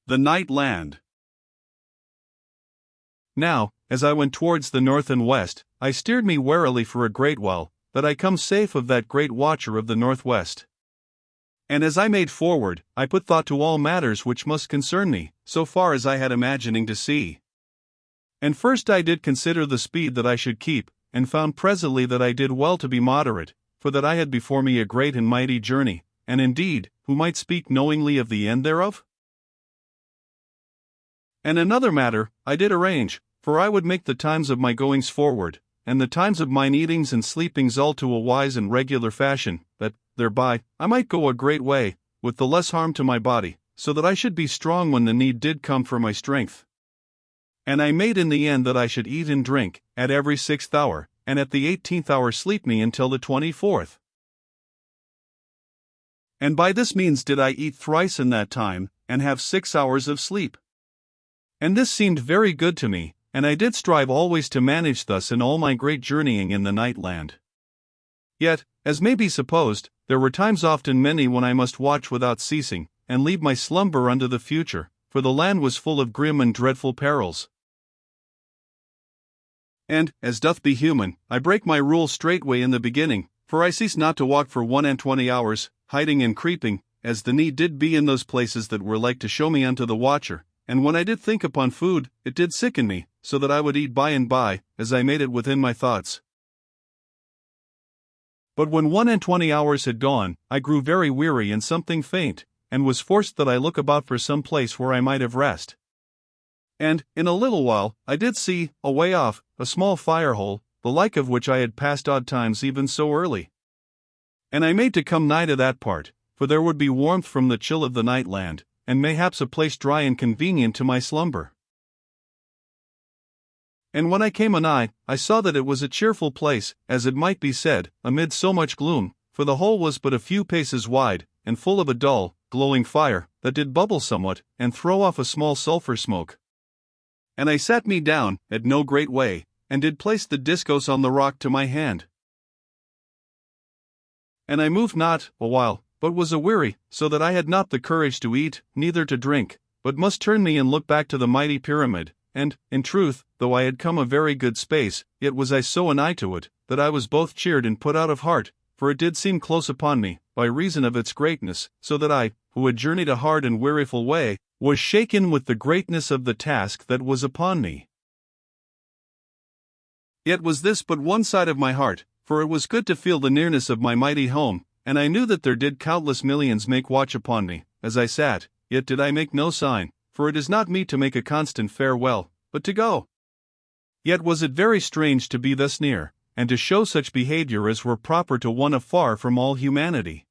The Night Land. Now, as I went towards the north and west, I steered me warily for a great while, that I come safe of that great watcher of the northwest. And as I made forward, I put thought to all matters which must concern me, so far as I had imagining to see. And first I did consider the speed that I should keep, and found presently that I did well to be moderate, for that I had before me a great and mighty journey, and indeed, who might speak knowingly of the end thereof? And another matter, I did arrange, for I would make the times of my goings forward, and the times of mine eatings and sleepings all to a wise and regular fashion, that, thereby, I might go a great way, with the less harm to my body, so that I should be strong when the need did come for my strength. And I made in the end that I should eat and drink, at every 6th hour, and at the 18th hour sleep me until the 24th. And by this means did I eat thrice in that time, and have 6 hours of sleep. And this seemed very good to me, and I did strive always to manage thus in all my great journeying in the night land. Yet, as may be supposed, there were times often many when I must watch without ceasing, and leave my slumber unto the future, for the land was full of grim and dreadful perils. And, as doth be human, I break my rule straightway in the beginning, for I cease not to walk for 21 hours, hiding and creeping, as the need did be in those places that were like to show me unto the watcher. And when I did think upon food, it did sicken me, so that I would eat by and by, as I made it within my thoughts. But when 21 hours had gone, I grew very weary and something faint, and was forced that I look about for some place where I might have rest. And, in a little while, I did see, away off, a small fire-hole, the like of which I had passed odd times even so early. And I made to come nigh to that part, for there would be warmth from the chill of the night land, and mayhaps a place dry and convenient to my slumber. And when I came anigh, I saw that it was a cheerful place, as it might be said, amid so much gloom, for the hole was but a few paces wide, and full of a dull, glowing fire, that did bubble somewhat, and throw off a small sulphur smoke. And I sat me down, at no great way, and did place the discos on the rock to my hand. And I moved not, a while, but was a-weary, so that I had not the courage to eat, neither to drink, but must turn me and look back to the mighty pyramid, and, in truth, though I had come a very good space, yet was I so anigh to it, that I was both cheered and put out of heart, for it did seem close upon me, by reason of its greatness, so that I, who had journeyed a hard and weariful way, was shaken with the greatness of the task that was upon me. Yet was this but one side of my heart, for it was good to feel the nearness of my mighty home, and I knew that there did countless millions make watch upon me, as I sat, yet did I make no sign, for it is not meet to make a constant farewell, but to go. Yet was it very strange to be thus near, and to show such behavior as were proper to one afar from all humanity.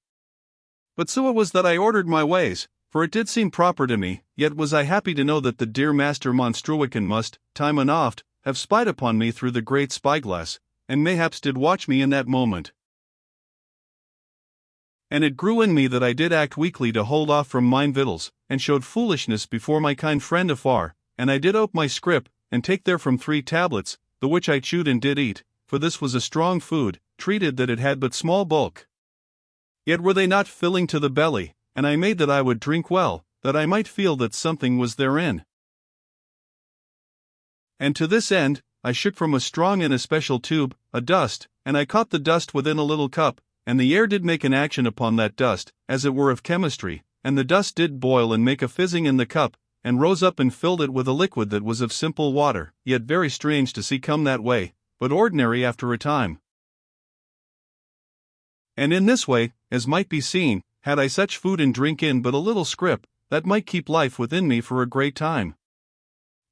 But so it was that I ordered my ways, for it did seem proper to me, yet was I happy to know that the dear Master Monstruican must, time and oft, have spied upon me through the great spyglass, and mayhaps did watch me in that moment. And it grew in me that I did act weakly to hold off from mine victuals, and showed foolishness before my kind friend afar, and I did ope my scrip, and take therefrom 3 tablets, the which I chewed and did eat, for this was a strong food, treated that it had but small bulk. Yet were they not filling to the belly, and I made that I would drink well, that I might feel that something was therein. And to this end, I shook from a strong and especial tube, a dust, and I caught the dust within a little cup, and the air did make an action upon that dust, as it were of chemistry, and the dust did boil and make a fizzing in the cup, and rose up and filled it with a liquid that was of simple water, yet very strange to see come that way, but ordinary after a time. And in this way, as might be seen, had I such food and drink in but a little scrip, that might keep life within me for a great time.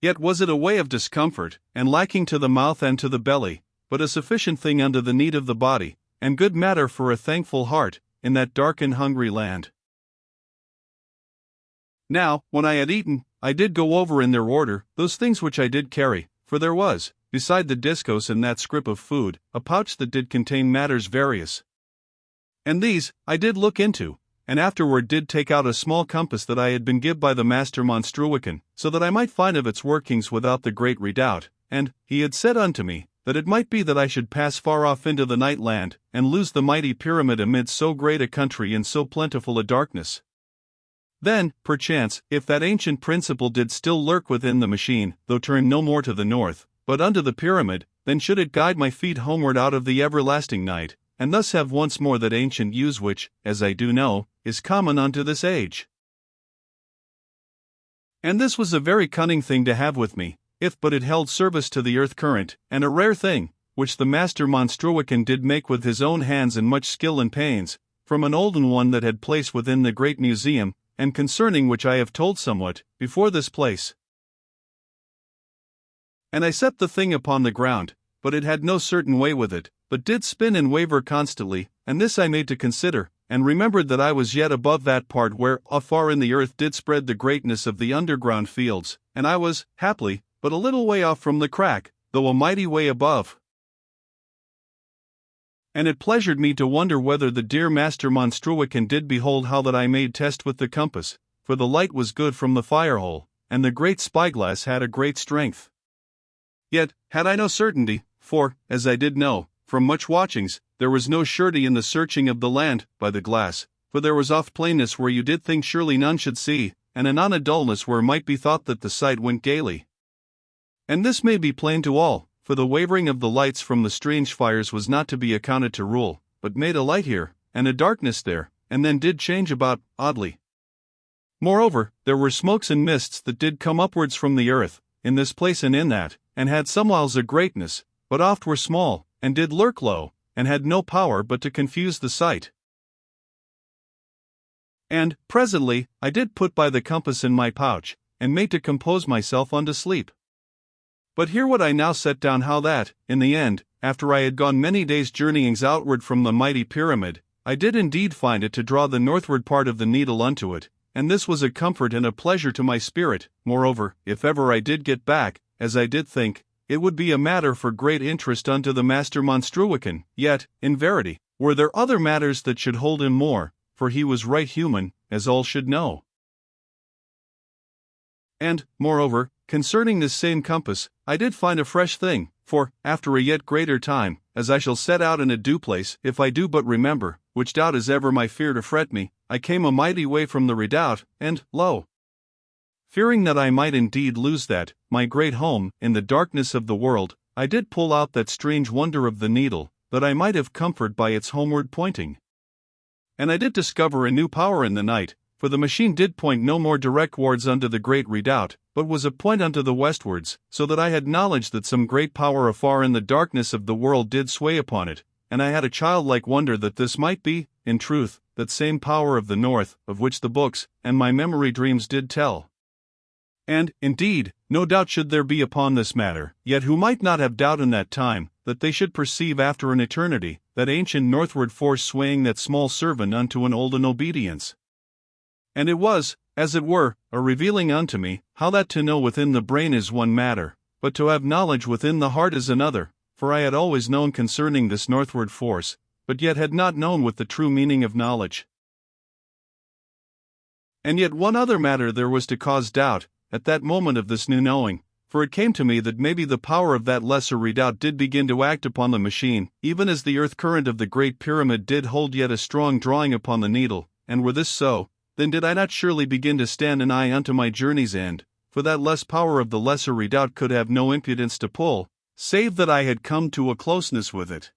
Yet was it a way of discomfort, and lacking to the mouth and to the belly, but a sufficient thing unto the need of the body, and good matter for a thankful heart, in that dark and hungry land. Now, when I had eaten, I did go over in their order those things which I did carry, for there was, beside the discos and that scrip of food, a pouch that did contain matters various. And these, I did look into, and afterward did take out a small compass that I had been give by the Master Monstruican, so that I might find of its workings without the great redoubt, and, he had said unto me, that it might be that I should pass far off into the night land, and lose the mighty pyramid amid so great a country and so plentiful a darkness. Then, perchance, if that ancient principle did still lurk within the machine, though turned no more to the north, but unto the pyramid, then should it guide my feet homeward out of the everlasting night, and thus have once more that ancient use which, as I do know, is common unto this age. And this was a very cunning thing to have with me, if but it held service to the earth current, and a rare thing, which the master Monstruican did make with his own hands and much skill and pains, from an olden one that had place within the great museum, and concerning which I have told somewhat, before this place. And I set the thing upon the ground, but it had no certain way with it, but did spin and waver constantly, and this I made to consider, and remembered that I was yet above that part where afar in the earth did spread the greatness of the underground fields, and I was, haply, but a little way off from the crack, though a mighty way above. And it pleasured me to wonder whether the dear master Monstruican did behold how that I made test with the compass, for the light was good from the firehole, and the great spyglass had a great strength. Yet, had I no certainty, for, as I did know, from much watchings, there was no surety in the searching of the land, by the glass, for there was oft plainness where you did think surely none should see, and anon a dullness where might be thought that the sight went gaily. And this may be plain to all, for the wavering of the lights from the strange fires was not to be accounted to rule, but made a light here, and a darkness there, and then did change about, oddly. Moreover, there were smokes and mists that did come upwards from the earth, in this place and in that, and had somewhiles a greatness, but oft were small, and did lurk low, and had no power but to confuse the sight. And, presently, I did put by the compass in my pouch, and made to compose myself unto sleep. But hear what I now set down how that, in the end, after I had gone many days' journeyings outward from the mighty pyramid, I did indeed find it to draw the northward part of the needle unto it, and this was a comfort and a pleasure to my spirit. Moreover, if ever I did get back, as I did think, it would be a matter for great interest unto the master Monstruican, yet, in verity, were there other matters that should hold him more, for he was right human, as all should know. And, moreover, concerning this same compass, I did find a fresh thing, for, after a yet greater time, as I shall set out in a due place, if I do but remember, which doubt is ever my fear to fret me, I came a mighty way from the redoubt, and, lo! Fearing that I might indeed lose that, my great home, in the darkness of the world, I did pull out that strange wonder of the needle, that I might have comfort by its homeward pointing. And I did discover a new power in the night, for the machine did point no more directwards unto the great redoubt, but was a point unto the westwards, so that I had knowledge that some great power afar in the darkness of the world did sway upon it, and I had a childlike wonder that this might be, in truth, that same power of the north, of which the books, and my memory dreams did tell. And, indeed, no doubt should there be upon this matter, yet who might not have doubt in that time, that they should perceive after an eternity, that ancient northward force swaying that small servant unto an olden obedience. And it was, as it were, a revealing unto me, how that to know within the brain is one matter, but to have knowledge within the heart is another, for I had always known concerning this northward force, but yet had not known with the true meaning of knowledge. And yet one other matter there was to cause doubt, at that moment of this new knowing, for it came to me that maybe the power of that lesser redoubt did begin to act upon the machine, even as the earth current of the great pyramid did hold yet a strong drawing upon the needle, and were this so, then did I not surely begin to stand an eye unto my journey's end, for that less power of the lesser redoubt could have no impudence to pull, save that I had come to a closeness with it.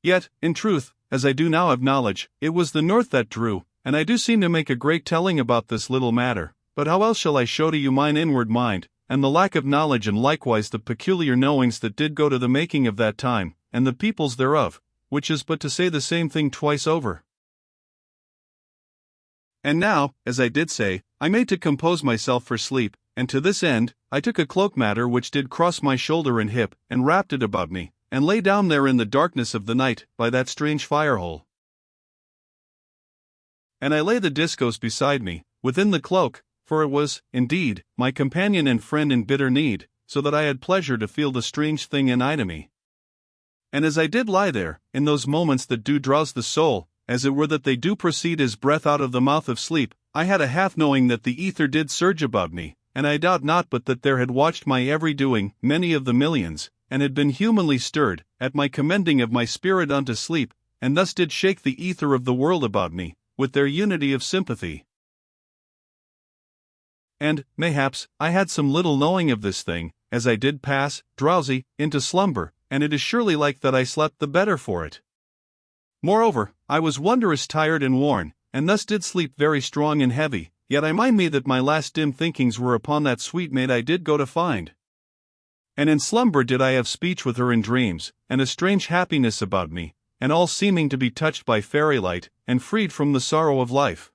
Yet, in truth, as I do now have knowledge, it was the north that drew, and I do seem to make a great telling about this little matter, but how else shall I show to you mine inward mind, and the lack of knowledge and likewise the peculiar knowings that did go to the making of that time, and the peoples thereof, which is but to say the same thing twice over. And now, as I did say, I made to compose myself for sleep, and to this end, I took a cloak matter which did cross my shoulder and hip, and wrapped it about me, and lay down there in the darkness of the night, by that strange firehole. And I lay the discos beside me, within the cloak, for it was, indeed, my companion and friend in bitter need, so that I had pleasure to feel the strange thing in eye to me. And as I did lie there, in those moments that do drowse the soul, as it were that they do proceed as breath out of the mouth of sleep, I had a half-knowing that the ether did surge about me, and I doubt not but that there had watched my every doing many of the millions, and had been humanly stirred, at my commending of my spirit unto sleep, and thus did shake the ether of the world about me, with their unity of sympathy. And, mayhaps, I had some little knowing of this thing, as I did pass, drowsy, into slumber, and it is surely like that I slept the better for it. Moreover, I was wondrous tired and worn, and thus did sleep very strong and heavy, yet I mind me that my last dim thinkings were upon that sweet maid I did go to find. And in slumber did I have speech with her in dreams, and a strange happiness about me, and all seeming to be touched by fairy light, and freed from the sorrow of life.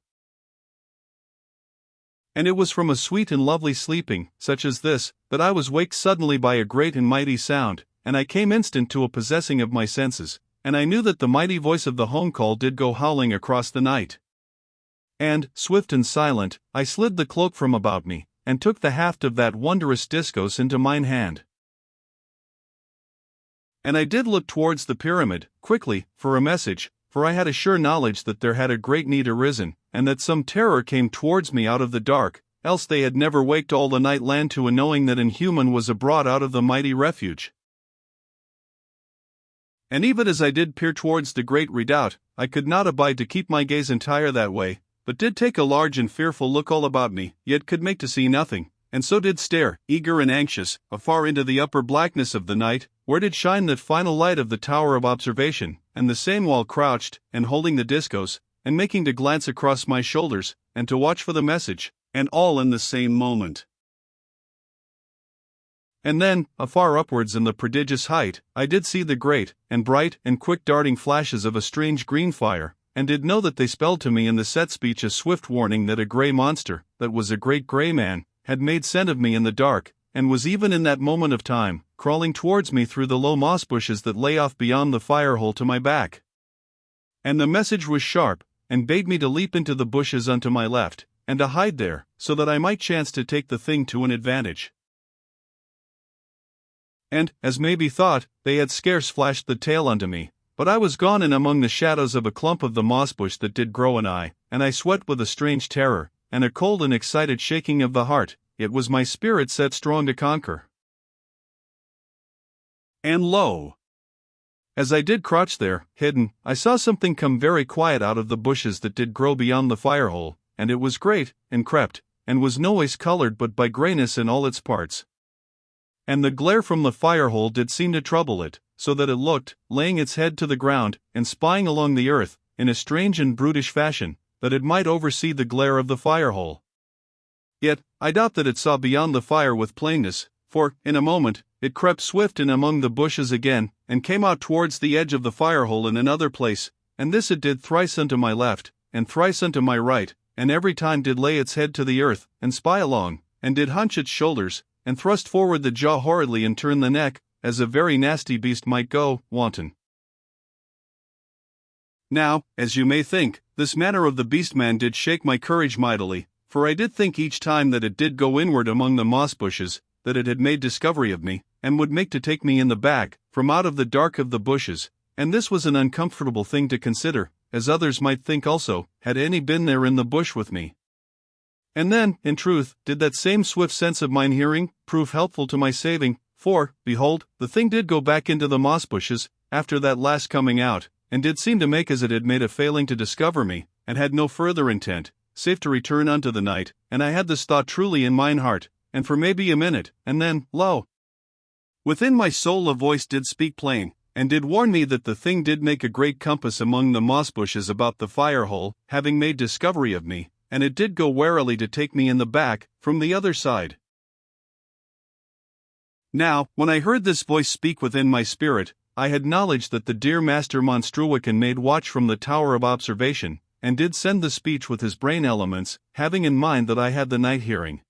And it was from a sweet and lovely sleeping, such as this, that I was waked suddenly by a great and mighty sound, and I came instant to a possessing of my senses, and I knew that the mighty voice of the home call did go howling across the night. And, swift and silent, I slid the cloak from about me, and took the haft of that wondrous discos into mine hand. And I did look towards the pyramid, quickly, for a message, for I had a sure knowledge that there had a great need arisen, and that some terror came towards me out of the dark, else they had never waked all the night land to a knowing that an human was abroad out of the mighty refuge. And even as I did peer towards the great redoubt, I could not abide to keep my gaze entire that way, but did take a large and fearful look all about me, yet could make to see nothing, and so did stare, eager and anxious, afar into the upper blackness of the night, where did shine that final light of the tower of observation, and the same while crouched, and holding the discos, and making to glance across my shoulders, and to watch for the message, and all in the same moment. And then, afar upwards in the prodigious height, I did see the great, and bright, and quick darting flashes of a strange green fire, and did know that they spelled to me in the set speech a swift warning that a grey monster, that was a great grey man, had made scent of me in the dark, and was even in that moment of time, crawling towards me through the low moss bushes that lay off beyond the fire-hole to my back. And the message was sharp, and bade me to leap into the bushes unto my left, and to hide there, so that I might chance to take the thing to an advantage. And, as may be thought, they had scarce flashed the tale unto me, but I was gone in among the shadows of a clump of the moss bush that did grow nigh, and I sweat with a strange terror, and a cold and excited shaking of the heart. It was my spirit set strong to conquer. And lo! As I did crouch there, hidden, I saw something come very quiet out of the bushes that did grow beyond the fire-hole, and it was great, and crept, and was noways coloured but by greyness in all its parts. And the glare from the fire-hole did seem to trouble it, so that it looked, laying its head to the ground, and spying along the earth, in a strange and brutish fashion, that it might oversee the glare of the fire-hole. Yet, I doubt that it saw beyond the fire with plainness, for, in a moment, it crept swift in among the bushes again, and came out towards the edge of the fire-hole in another place, and this it did thrice unto my left, and thrice unto my right, and every time did lay its head to the earth, and spy along, and did hunch its shoulders, and thrust forward the jaw horridly and turn the neck, as a very nasty beast might go, wanton. Now, as you may think, this manner of the beast-man did shake my courage mightily, for I did think each time that it did go inward among the moss bushes, that it had made discovery of me, and would make to take me in the back, from out of the dark of the bushes, and this was an uncomfortable thing to consider, as others might think also, had any been there in the bush with me. And then, in truth, did that same swift sense of mine hearing prove helpful to my saving, for, behold, the thing did go back into the moss bushes, after that last coming out, and did seem to make as it had made a failing to discover me, and had no further intent, save to return unto the night, and I had this thought truly in mine heart, and for maybe a minute, and then, lo! Within my soul a voice did speak plain, and did warn me that the thing did make a great compass among the moss bushes about the fire-hole, having made discovery of me, and it did go warily to take me in the back, from the other side. Now, when I heard this voice speak within my spirit, I had knowledge that the dear Master Monstruican made watch from the tower of observation, and did send the speech with his brain elements, having in mind that I had the night hearing.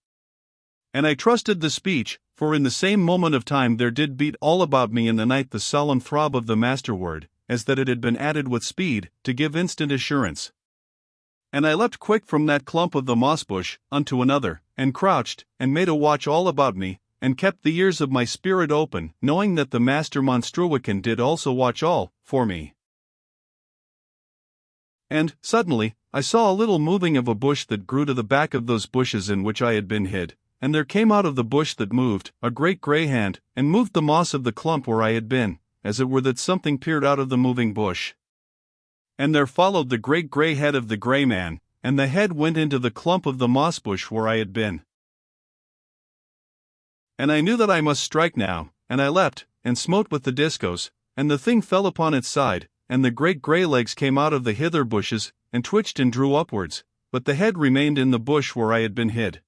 And I trusted the speech, for in the same moment of time there did beat all about me in the night the solemn throb of the Master word, as that it had been added with speed, to give instant assurance. And I leapt quick from that clump of the moss bush, unto another, and crouched, and made a watch all about me, and kept the ears of my spirit open, knowing that the Master Monstruican did also watch all, for me. And, suddenly, I saw a little moving of a bush that grew to the back of those bushes in which I had been hid, and there came out of the bush that moved, a great grey hand, and moved the moss of the clump where I had been, as it were that something peered out of the moving bush. And there followed the great grey head of the grey man, and the head went into the clump of the moss bush where I had been. And I knew that I must strike now, and I leapt, and smote with the discos, and the thing fell upon its side, and the great grey legs came out of the hither bushes, and twitched and drew upwards, but the head remained in the bush where I had been hid.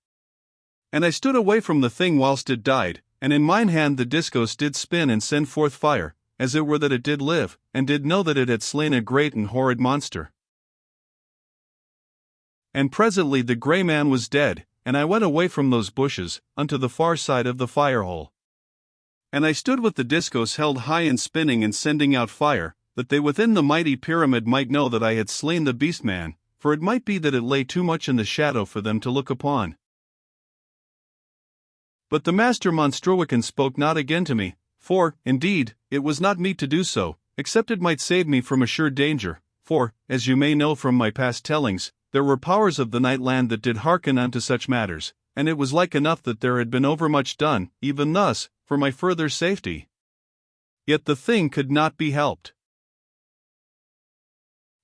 And I stood away from the thing whilst it died, and in mine hand the discos did spin and send forth fire, as it were that it did live, and did know that it had slain a great and horrid monster. And presently the grey man was dead, and I went away from those bushes, unto the far side of the fire-hole. And I stood with the discos held high and spinning and sending out fire, that they within the mighty pyramid might know that I had slain the beast-man, for it might be that it lay too much in the shadow for them to look upon. But the master Monstruican spoke not again to me, for, indeed, it was not meet to do so, except it might save me from a sure danger, for, as you may know from my past tellings, there were powers of the night land that did hearken unto such matters, and it was like enough that there had been overmuch done, even thus, for my further safety. Yet the thing could not be helped.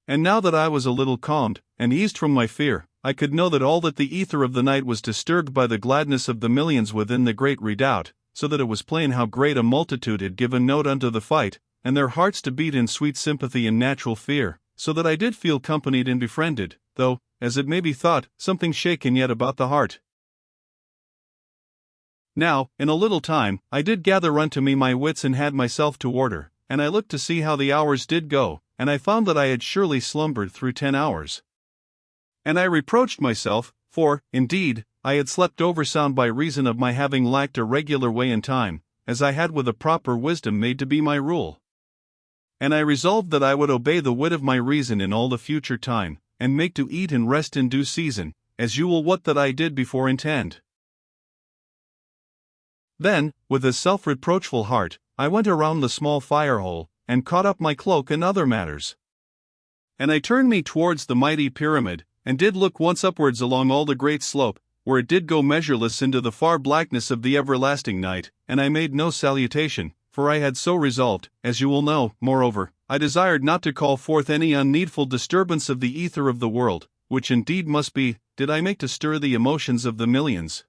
And now that I was a little calmed, and eased from my fear, I could know that all that the ether of the night was disturbed by the gladness of the millions within the great redoubt, so that it was plain how great a multitude had given note unto the fight, and their hearts to beat in sweet sympathy and natural fear, so that I did feel companied and befriended, though, as it may be thought, something shaken yet about the heart. Now, in a little time, I did gather unto me my wits and had myself to order, and I looked to see how the hours did go, and I found that I had surely slumbered through 10 hours. And I reproached myself, for, indeed, I had slept oversound by reason of my having lacked a regular way in time, as I had with a proper wisdom made to be my rule. And I resolved that I would obey the wit of my reason in all the future time, and make to eat and rest in due season, as you will wot that I did before intend. Then, with a self-reproachful heart, I went around the small fire-hole, and caught up my cloak and other matters. And I turned me towards the mighty pyramid, and did look once upwards along all the great slope, where it did go measureless into the far blackness of the everlasting night, and I made no salutation, for I had so resolved, as you will know. Moreover, I desired not to call forth any unneedful disturbance of the ether of the world, which indeed must be, did I make to stir the emotions of the millions.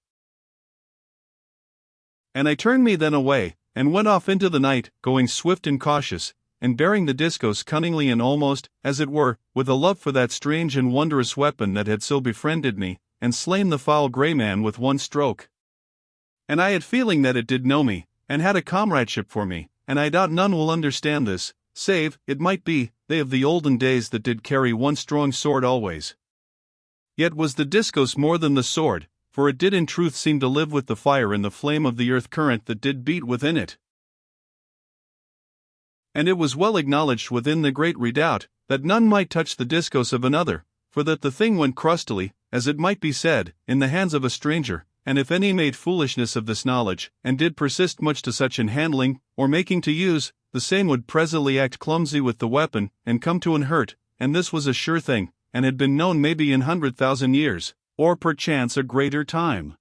And I turned me then away, and went off into the night, going swift and cautious, and bearing the discos cunningly and almost, as it were, with a love for that strange and wondrous weapon that had so befriended me, and slain the foul grey man with one stroke. And I had feeling that it did know me, and had a comradeship for me, and I doubt none will understand this, save, it might be, they of the olden days that did carry one strong sword always. Yet was the discos more than the sword, for it did in truth seem to live with the fire and the flame of the earth current that did beat within it. And it was well acknowledged within the great redoubt, that none might touch the discos of another, for that the thing went crustily, as it might be said, in the hands of a stranger, and if any made foolishness of this knowledge, and did persist much to such in handling, or making to use, the same would presently act clumsy with the weapon, and come to an hurt, and this was a sure thing, and had been known maybe in 100,000 years, or perchance a greater time.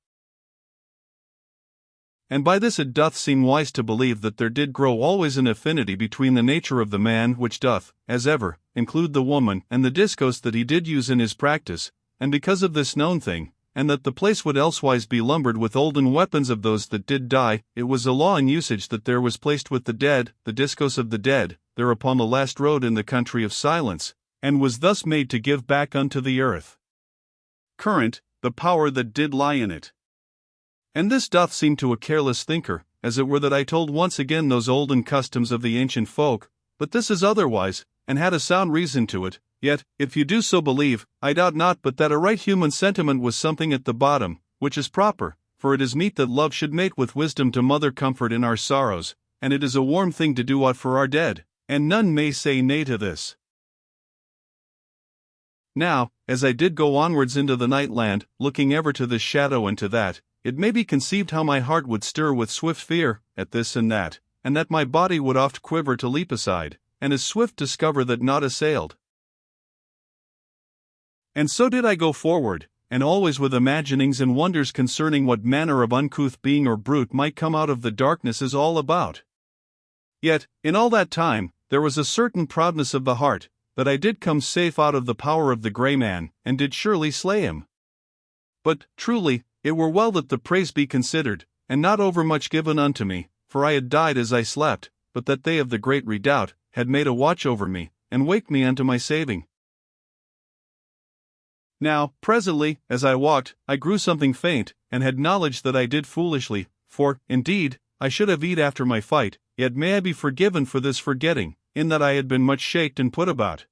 And by this it doth seem wise to believe that there did grow always an affinity between the nature of the man which doth, as ever, include the woman and the discos that he did use in his practice, and because of this known thing, and that the place would elsewise be lumbered with olden weapons of those that did die, it was a law and usage that there was placed with the dead, the discos of the dead, there upon the last road in the country of silence, and was thus made to give back unto the earth current, the power that did lie in it. And this doth seem to a careless thinker, as it were that I told once again those olden customs of the ancient folk, but this is otherwise, and had a sound reason to it. Yet, if you do so believe, I doubt not but that a right human sentiment was something at the bottom, which is proper, for it is meet that love should mate with wisdom to mother comfort in our sorrows, and it is a warm thing to do aught for our dead, and none may say nay to this. Now, as I did go onwards into the night land, looking ever to this shadow and to that, it may be conceived how my heart would stir with swift fear, at this and that my body would oft quiver to leap aside, and as swift discover that naught assailed. And so did I go forward, and always with imaginings and wonders concerning what manner of uncouth being or brute might come out of the darknesses all about. Yet, in all that time, there was a certain proudness of the heart, that I did come safe out of the power of the grey man, and did surely slay him. But, truly, it were well that the praise be considered, and not overmuch given unto me, for I had died as I slept, but that they of the great redoubt had made a watch over me, and waked me unto my saving. Now, presently, as I walked, I grew something faint, and had knowledge that I did foolishly, for, indeed, I should have eat after my fight, yet may I be forgiven for this forgetting, in that I had been much shaked and put about.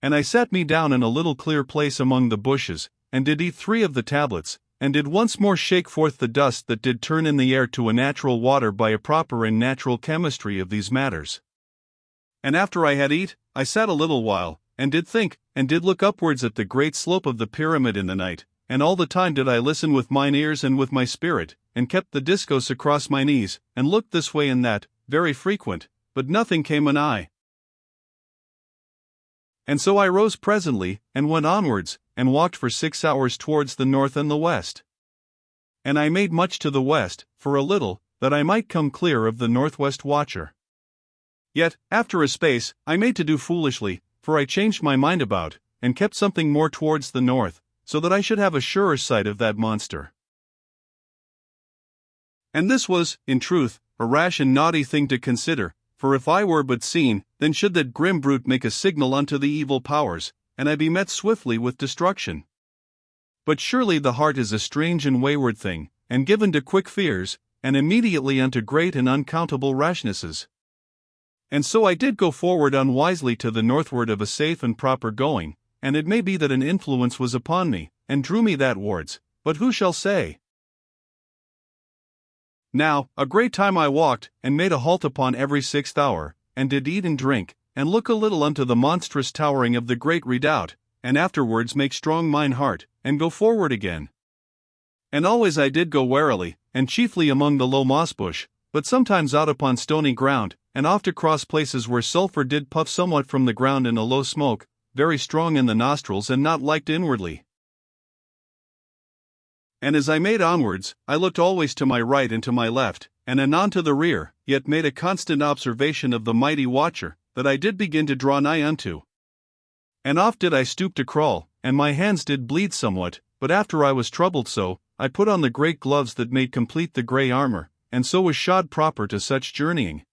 And I sat me down in a little clear place among the bushes, and did eat 3 of the tablets, and did once more shake forth the dust that did turn in the air to a natural water by a proper and natural chemistry of these matters. And after I had eat, I sat a little while, and did think, and did look upwards at the great slope of the pyramid in the night, and all the time did I listen with mine ears and with my spirit, and kept the discourse across my knees, and looked this way and that, very frequent, but nothing came anigh. And so I rose presently, and went onwards, and walked for 6 hours towards the north and the west. And I made much to the west, for a little, that I might come clear of the northwest watcher. Yet, after a space, I made to do foolishly, for I changed my mind about, and kept something more towards the north, so that I should have a surer sight of that monster. And this was, in truth, a rash and naughty thing to consider, for if I were but seen, then should that grim brute make a signal unto the evil powers, and I be met swiftly with destruction. But surely the heart is a strange and wayward thing, and given to quick fears, and immediately unto great and uncountable rashnesses. And so I did go forward unwisely to the northward of a safe and proper going, and it may be that an influence was upon me, and drew me that wards, but who shall say? Now, a great time I walked, and made a halt upon every 6th hour, and did eat and drink, and look a little unto the monstrous towering of the great redoubt, and afterwards make strong mine heart, and go forward again. And always I did go warily, and chiefly among the low moss bush, but sometimes out upon stony ground, and oft across places where sulphur did puff somewhat from the ground in a low smoke, very strong in the nostrils and not liked inwardly. And as I made onwards, I looked always to my right and to my left, and anon to the rear, yet made a constant observation of the mighty watcher, that I did begin to draw nigh unto. And oft did I stoop to crawl, and my hands did bleed somewhat, but after I was troubled so, I put on the great gloves that made complete the grey armor, and so was shod proper to such journeying.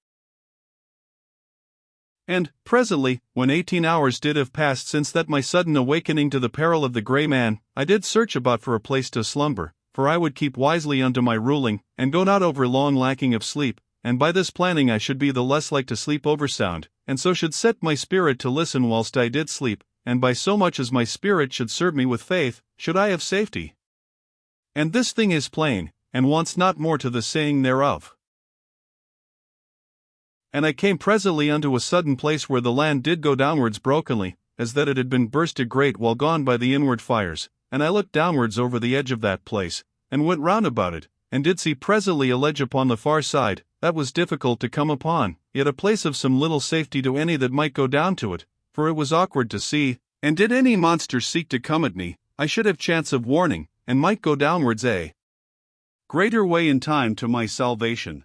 And, presently, when 18 hours did have passed since that my sudden awakening to the peril of the grey man, I did search about for a place to slumber, for I would keep wisely unto my ruling, and go not over long lacking of sleep, and by this planning I should be the less like to sleep over sound, and so should set my spirit to listen whilst I did sleep, and by so much as my spirit should serve me with faith, should I have safety. And this thing is plain, and wants not more to the saying thereof. And I came presently unto a sudden place where the land did go downwards brokenly, as that it had been bursted great while gone by the inward fires, and I looked downwards over the edge of that place, and went round about it, and did see presently a ledge upon the far side, that was difficult to come upon, yet a place of some little safety to any that might go down to it, for it was awkward to see, and did any monster seek to come at me, I should have chance of warning, and might go downwards a greater way in time to my salvation.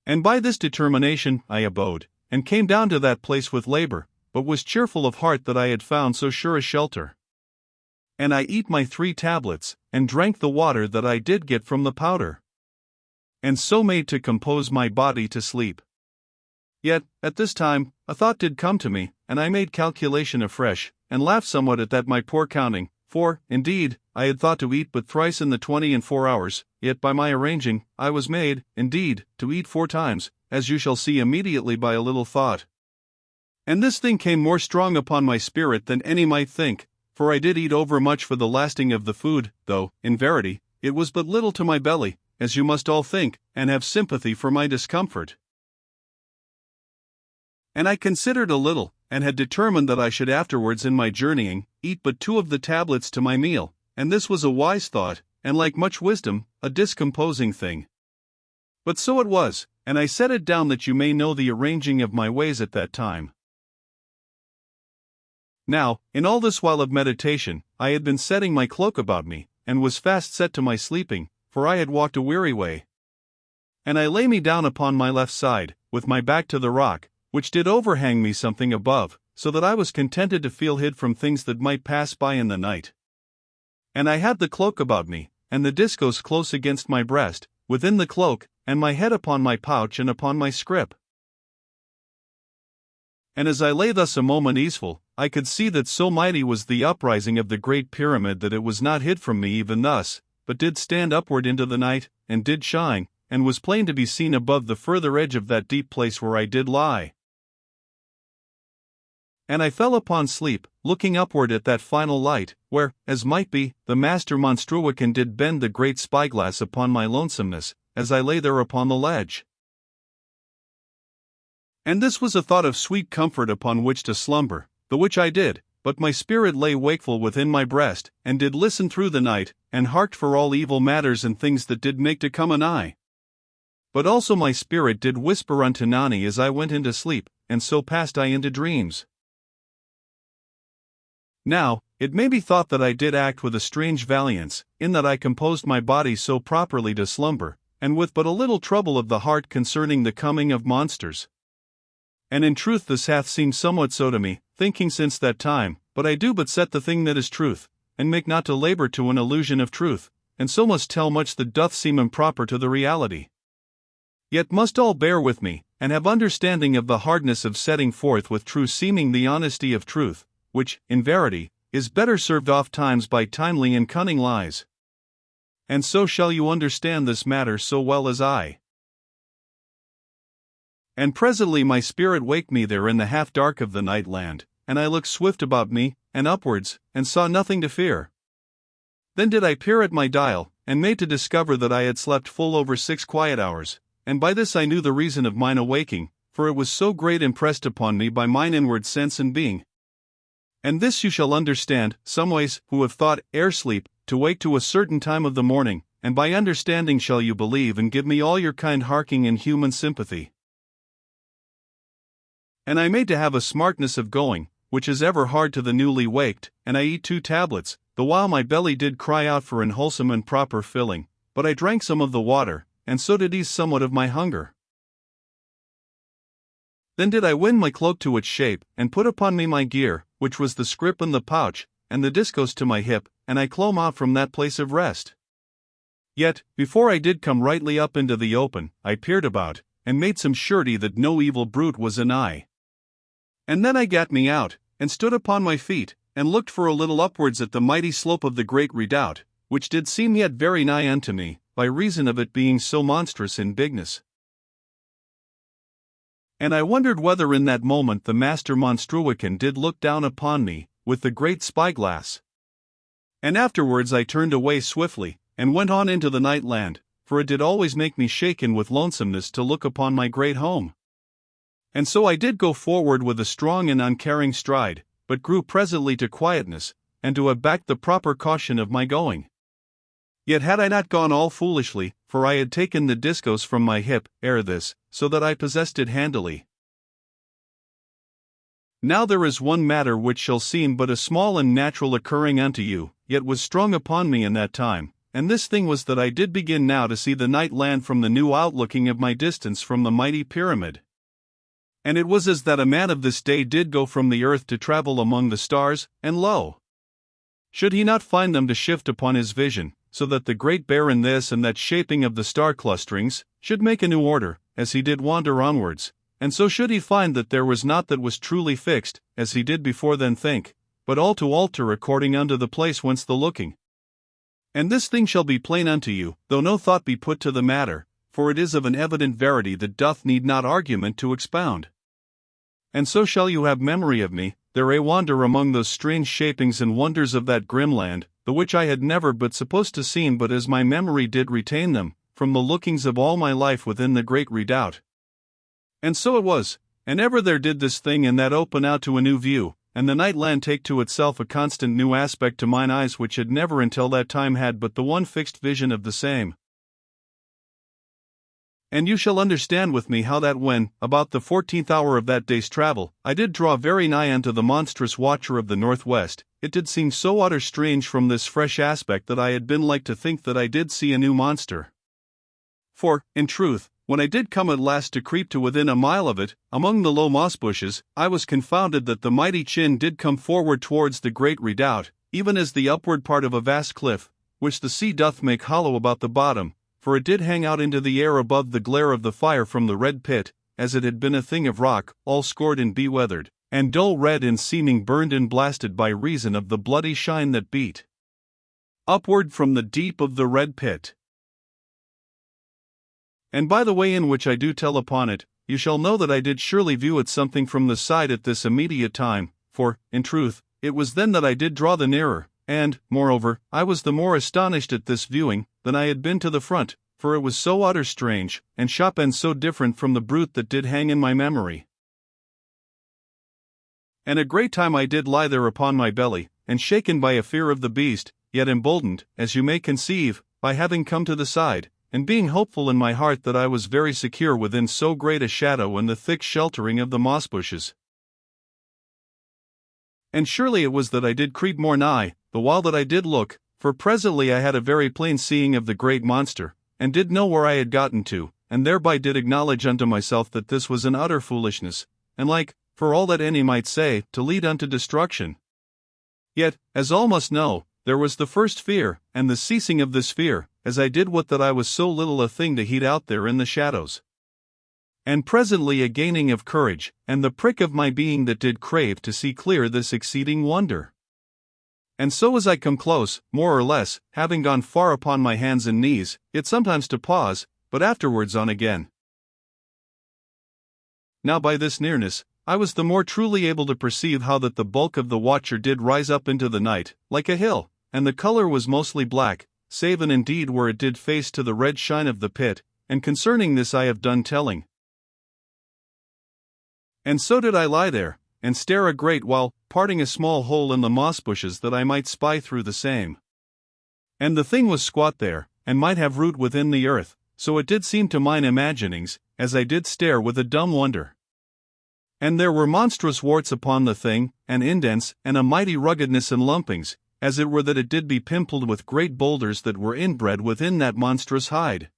And by this determination I abode, and came down to that place with labor, but was cheerful of heart that I had found so sure a shelter. And I eat my 3 tablets, and drank the water that I did get from the powder. And so made to compose my body to sleep. Yet, at this time, a thought did come to me, and I made calculation afresh, and laughed somewhat at that my poor counting, for, indeed, I had thought to eat but thrice in the 24 hours, yet by my arranging, I was made, indeed, to eat 4 times, as you shall see immediately by a little thought. And this thing came more strong upon my spirit than any might think, for I did eat overmuch for the lasting of the food, though, in verity, it was but little to my belly, as you must all think, and have sympathy for my discomfort. And I considered a little, and had determined that I should afterwards in my journeying, eat but 2 of the tablets to my meal, and this was a wise thought, and like much wisdom, a discomposing thing. But so it was, and I set it down that you may know the arranging of my ways at that time. Now, in all this while of meditation, I had been setting my cloak about me, and was fast set to my sleeping, for I had walked a weary way. And I lay me down upon my left side, with my back to the rock, which did overhang me something above, so that I was contented to feel hid from things that might pass by in the night. And I had the cloak about me, and the discos close against my breast, within the cloak, and my head upon my pouch and upon my scrip. And as I lay thus a moment easeful, I could see that so mighty was the uprising of the great pyramid that it was not hid from me even thus, but did stand upward into the night, and did shine, and was plain to be seen above the further edge of that deep place where I did lie. And I fell upon sleep, looking upward at that final light, where, as might be, the master monstruican did bend the great spyglass upon my lonesomeness, as I lay there upon the ledge. And this was a thought of sweet comfort upon which to slumber, the which I did, but my spirit lay wakeful within my breast, and did listen through the night, and harked for all evil matters and things that did make to come anigh. But also my spirit did whisper unto Nani as I went into sleep, and so passed I into dreams. Now, it may be thought that I did act with a strange valiance, in that I composed my body so properly to slumber, and with but a little trouble of the heart concerning the coming of monsters. And in truth this hath seemed somewhat so to me, thinking since that time, but I do but set the thing that is truth, and make not to labor to an illusion of truth, and so must tell much that doth seem improper to the reality. Yet must all bear with me, and have understanding of the hardness of setting forth with true seeming the honesty of truth, which, in verity, is better served oft times by timely and cunning lies. And so shall you understand this matter so well as I. And presently my spirit waked me there in the half dark of the night land, and I looked swift about me, and upwards, and saw nothing to fear. Then did I peer at my dial, and made to discover that I had slept full over 6 quiet hours, and by this I knew the reason of mine awaking, for it was so great impressed upon me by mine inward sense and being. And this you shall understand, someways, who have thought, ere sleep, to wake to a certain time of the morning, and by understanding shall you believe and give me all your kind harking and human sympathy. And I made to have a smartness of going, which is ever hard to the newly waked, and I eat 2 tablets, the while my belly did cry out for an wholesome and proper filling, but I drank some of the water, and so did ease somewhat of my hunger. Then did I win my cloak to its shape, and put upon me my gear, which was the scrip and the pouch, and the discos to my hip, and I clomb out from that place of rest. Yet, before I did come rightly up into the open, I peered about, and made some surety that no evil brute was anigh. And then I gat me out, and stood upon my feet, and looked for a little upwards at the mighty slope of the great redoubt, which did seem yet very nigh unto me, by reason of it being so monstrous in bigness. And I wondered whether in that moment the master monstruican did look down upon me, with the great spyglass. And afterwards I turned away swiftly, and went on into the night land, for it did always make me shaken with lonesomeness to look upon my great home. And so I did go forward with a strong and uncaring stride, but grew presently to quietness, and to have backed the proper caution of my going. Yet had I not gone all foolishly, for I had taken the discos from my hip, ere this, so that I possessed it handily. Now there is one matter which shall seem but a small and natural occurring unto you, yet was strong upon me in that time, and this thing was that I did begin now to see the night land from the new outlooking of my distance from the mighty pyramid. And it was as that a man of this day did go from the earth to travel among the stars, and lo! Should he not find them to shift upon his vision, so that the great bear in this and that shaping of the star clusterings should make a new order, as he did wander onwards, and so should he find that there was naught that was truly fixed, as he did before then think, but all to alter according unto the place whence the looking. And this thing shall be plain unto you, though no thought be put to the matter, for it is of an evident verity that doth need not argument to expound. And so shall you have memory of me, there a wander among those strange shapings and wonders of that grim land, the which I had never but supposed to seen but as my memory did retain them, from the lookings of all my life within the great redoubt. And so it was, and ever there did this thing and that open out to a new view, and the night land take to itself a constant new aspect to mine eyes which had never until that time had but the one fixed vision of the same. And you shall understand with me how that when, about the 14th hour of that day's travel, I did draw very nigh unto the monstrous watcher of the northwest, it did seem so utter strange from this fresh aspect that I had been like to think that I did see a new monster. For, in truth, when I did come at last to creep to within a mile of it, among the low moss bushes, I was confounded that the mighty chin did come forward towards the great redoubt, even as the upward part of a vast cliff, which the sea doth make hollow about the bottom, for it did hang out into the air above the glare of the fire from the red pit, as it had been a thing of rock, all scored and beweathered, and dull red in seeming burned and blasted by reason of the bloody shine that beat upward from the deep of the red pit. And by the way in which I do tell upon it, you shall know that I did surely view it something from the side at this immediate time, for, in truth, it was then that I did draw the nearer, and, moreover, I was the more astonished at this viewing, than I had been to the front, for it was so utter strange, and shop and so different from the brute that did hang in my memory. And a great time I did lie there upon my belly, and shaken by a fear of the beast, yet emboldened, as you may conceive, by having come to the side, and being hopeful in my heart that I was very secure within so great a shadow and the thick sheltering of the moss bushes. And surely it was that I did creep more nigh, the while that I did look, for presently I had a very plain seeing of the great monster, and did know where I had gotten to, and thereby did acknowledge unto myself that this was an utter foolishness, and like, for all that any might say, to lead unto destruction. Yet, as all must know, there was the first fear, and the ceasing of this fear, as I did what that I was so little a thing to heed out there in the shadows. And presently a gaining of courage, and the prick of my being that did crave to see clear this exceeding wonder. And so as I come close, more or less, having gone far upon my hands and knees, yet sometimes to pause, but afterwards on again. Now by this nearness, I was the more truly able to perceive how that the bulk of the watcher did rise up into the night, like a hill, and the color was mostly black, save and indeed where it did face to the red shine of the pit, and concerning this I have done telling. And so did I lie there, and stare a great while, parting a small hole in the moss bushes that I might spy through the same. And the thing was squat there, and might have root within the earth, so it did seem to mine imaginings, as I did stare with a dumb wonder. And there were monstrous warts upon the thing, and indents, and a mighty ruggedness and lumpings, as it were that it did be pimpled with great boulders that were inbred within that monstrous hide.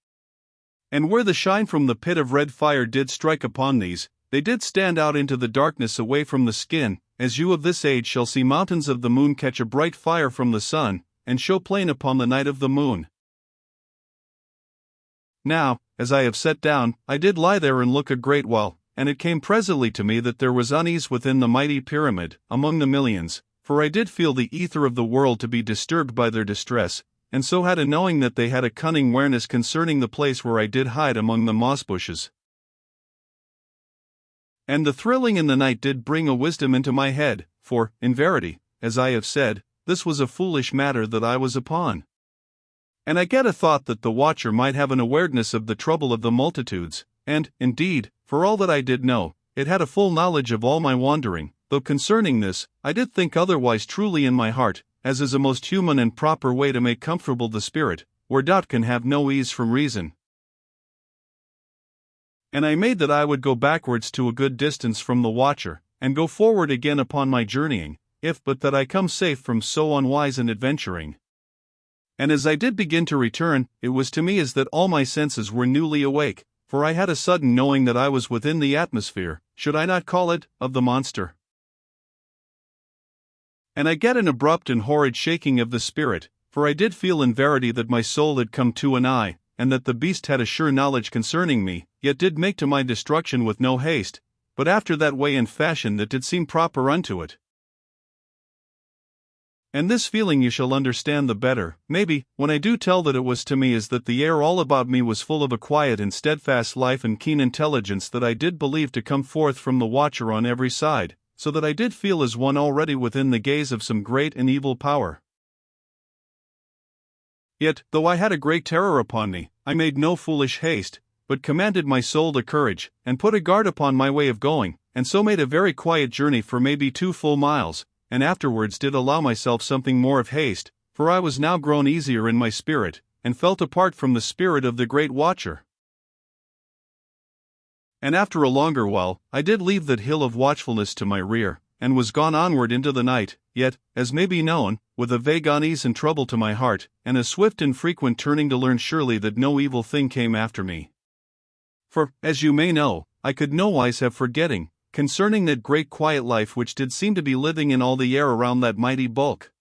And where the shine from the pit of red fire did strike upon these, they did stand out into the darkness away from the skin, as you of this age shall see mountains of the moon catch a bright fire from the sun, and show plain upon the night of the moon. Now, as I have set down, I did lie there and look a great while, and it came presently to me that there was unease within the mighty pyramid, among the millions, for I did feel the ether of the world to be disturbed by their distress, and so had a knowing that they had a cunning wareness concerning the place where I did hide among the moss bushes. And the thrilling in the night did bring a wisdom into my head, for, in verity, as I have said, this was a foolish matter that I was upon. And I get a thought that the watcher might have an awareness of the trouble of the multitudes, and, indeed, for all that I did know, it had a full knowledge of all my wandering, though concerning this, I did think otherwise truly in my heart, as is a most human and proper way to make comfortable the spirit, where doubt can have no ease from reason. And I made that I would go backwards to a good distance from the watcher, and go forward again upon my journeying, if but that I come safe from so unwise an adventuring. And as I did begin to return, it was to me as that all my senses were newly awake, for I had a sudden knowing that I was within the atmosphere, should I not call it, of the monster. And I get an abrupt and horrid shaking of the spirit, for I did feel in verity that my soul had come to an eye, and that the beast had a sure knowledge concerning me, yet did make to my destruction with no haste, but after that way and fashion that did seem proper unto it. And this feeling you shall understand the better, maybe, when I do tell that it was to me as that the air all about me was full of a quiet and steadfast life and keen intelligence that I did believe to come forth from the watcher on every side, so that I did feel as one already within the gaze of some great and evil power. Yet, though I had a great terror upon me, I made no foolish haste, but commanded my soul to courage, and put a guard upon my way of going, and so made a very quiet journey for maybe 2 full miles, and afterwards did allow myself something more of haste, for I was now grown easier in my spirit, and felt apart from the spirit of the great watcher. And after a longer while, I did leave that hill of watchfulness to my rear, and was gone onward into the night, yet, as may be known, with a vague unease and trouble to my heart, and a swift and frequent turning to learn surely that no evil thing came after me. For, as you may know, I could nowise have forgetting, concerning that great quiet life which did seem to be living in all the air around that mighty bulk.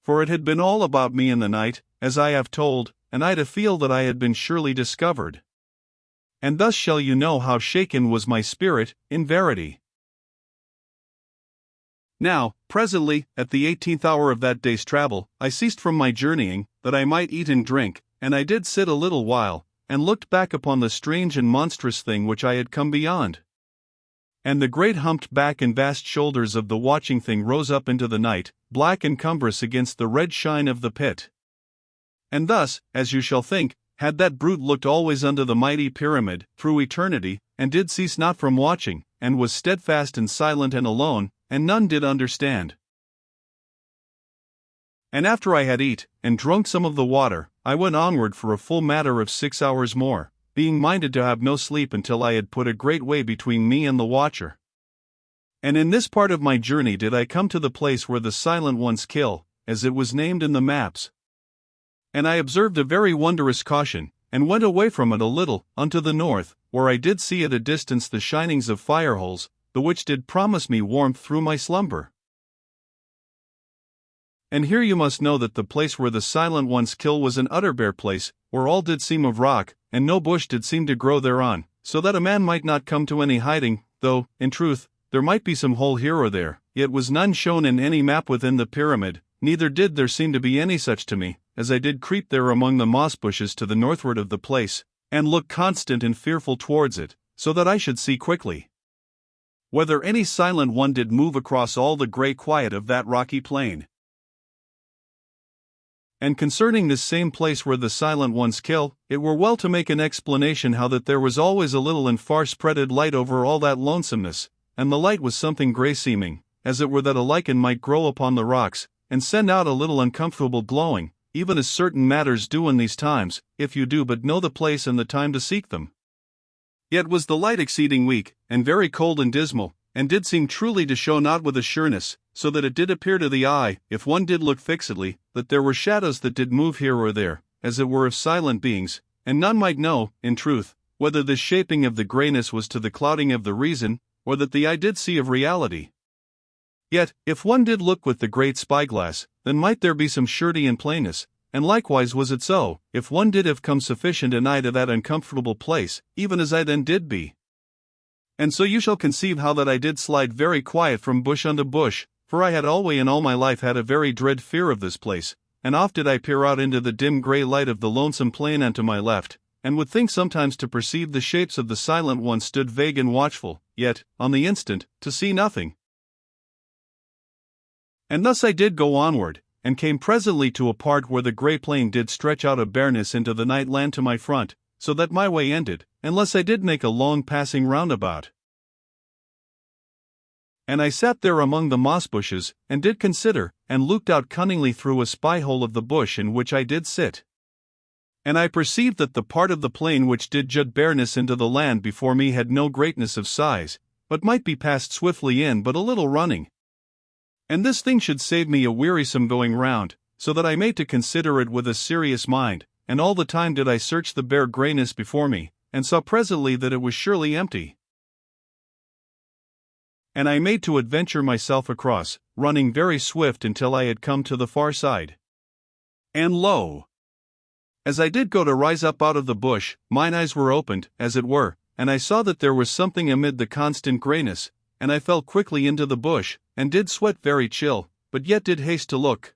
For it had been all about me in the night, as I have told, and I to feel that I had been surely discovered. And thus shall you know how shaken was my spirit, in verity. Now, presently, at the 18th hour of that day's travel, I ceased from my journeying, that I might eat and drink, and I did sit a little while, and looked back upon the strange and monstrous thing which I had come beyond. And the great humped back and vast shoulders of the watching thing rose up into the night, black and cumbrous against the red shine of the pit. And thus, as you shall think, had that brute looked always unto the mighty pyramid, through eternity, and did cease not from watching, and was steadfast and silent and alone, and none did understand. And after I had eat, and drunk some of the water, I went onward for a full matter of 6 hours more, being minded to have no sleep until I had put a great way between me and the watcher. And in this part of my journey did I come to the place where the Silent Ones kill, as it was named in the maps. And I observed a very wondrous caution, and went away from it a little, unto the north, where I did see at a distance the shinings of fire-holes, the which did promise me warmth through my slumber. And here you must know that the place where the Silent Ones kill was an utter bare place, where all did seem of rock, and no bush did seem to grow thereon, so that a man might not come to any hiding, though, in truth, there might be some hole here or there, yet was none shown in any map within the pyramid, neither did there seem to be any such to me, as I did creep there among the moss bushes to the northward of the place, and look constant and fearful towards it, so that I should see quickly whether any Silent One did move across all the grey quiet of that rocky plain. And concerning this same place where the Silent Ones kill, it were well to make an explanation how that there was always a little and far spreaded light over all that lonesomeness, and the light was something grey seeming, as it were that a lichen might grow upon the rocks, and send out a little uncomfortable glowing, even as certain matters do in these times, if you do but know the place and the time to seek them. Yet was the light exceeding weak, and very cold and dismal, and did seem truly to show not with a sureness, so that it did appear to the eye, if one did look fixedly, that there were shadows that did move here or there, as it were of silent beings, and none might know, in truth, whether this shaping of the greyness was to the clouding of the reason, or that the eye did see of reality. Yet, if one did look with the great spyglass, then might there be some surety and plainness, and likewise was it so, if one did have come sufficient an eye to that uncomfortable place, even as I then did be. And so you shall conceive how that I did slide very quiet from bush unto bush, for I had alway in all my life had a very dread fear of this place, and oft did I peer out into the dim grey light of the lonesome plain unto my left, and would think sometimes to perceive the shapes of the Silent Ones stood vague and watchful, yet, on the instant, to see nothing. And thus I did go onward, and came presently to a part where the grey plain did stretch out of bareness into the night land to my front, so that my way ended, unless I did make a long passing roundabout. And I sat there among the moss bushes, and did consider, and looked out cunningly through a spy-hole of the bush in which I did sit. And I perceived that the part of the plain which did jut bareness into the land before me had no greatness of size, but might be passed swiftly in but a little running. And this thing should save me a wearisome going round, so that I made to consider it with a serious mind, and all the time did I search the bare greyness before me, and saw presently that it was surely empty. And I made to adventure myself across, running very swift until I had come to the far side. And lo! As I did go to rise up out of the bush, mine eyes were opened, as it were, and I saw that there was something amid the constant greyness, and I fell quickly into the bush, and did sweat very chill, but yet did haste to look.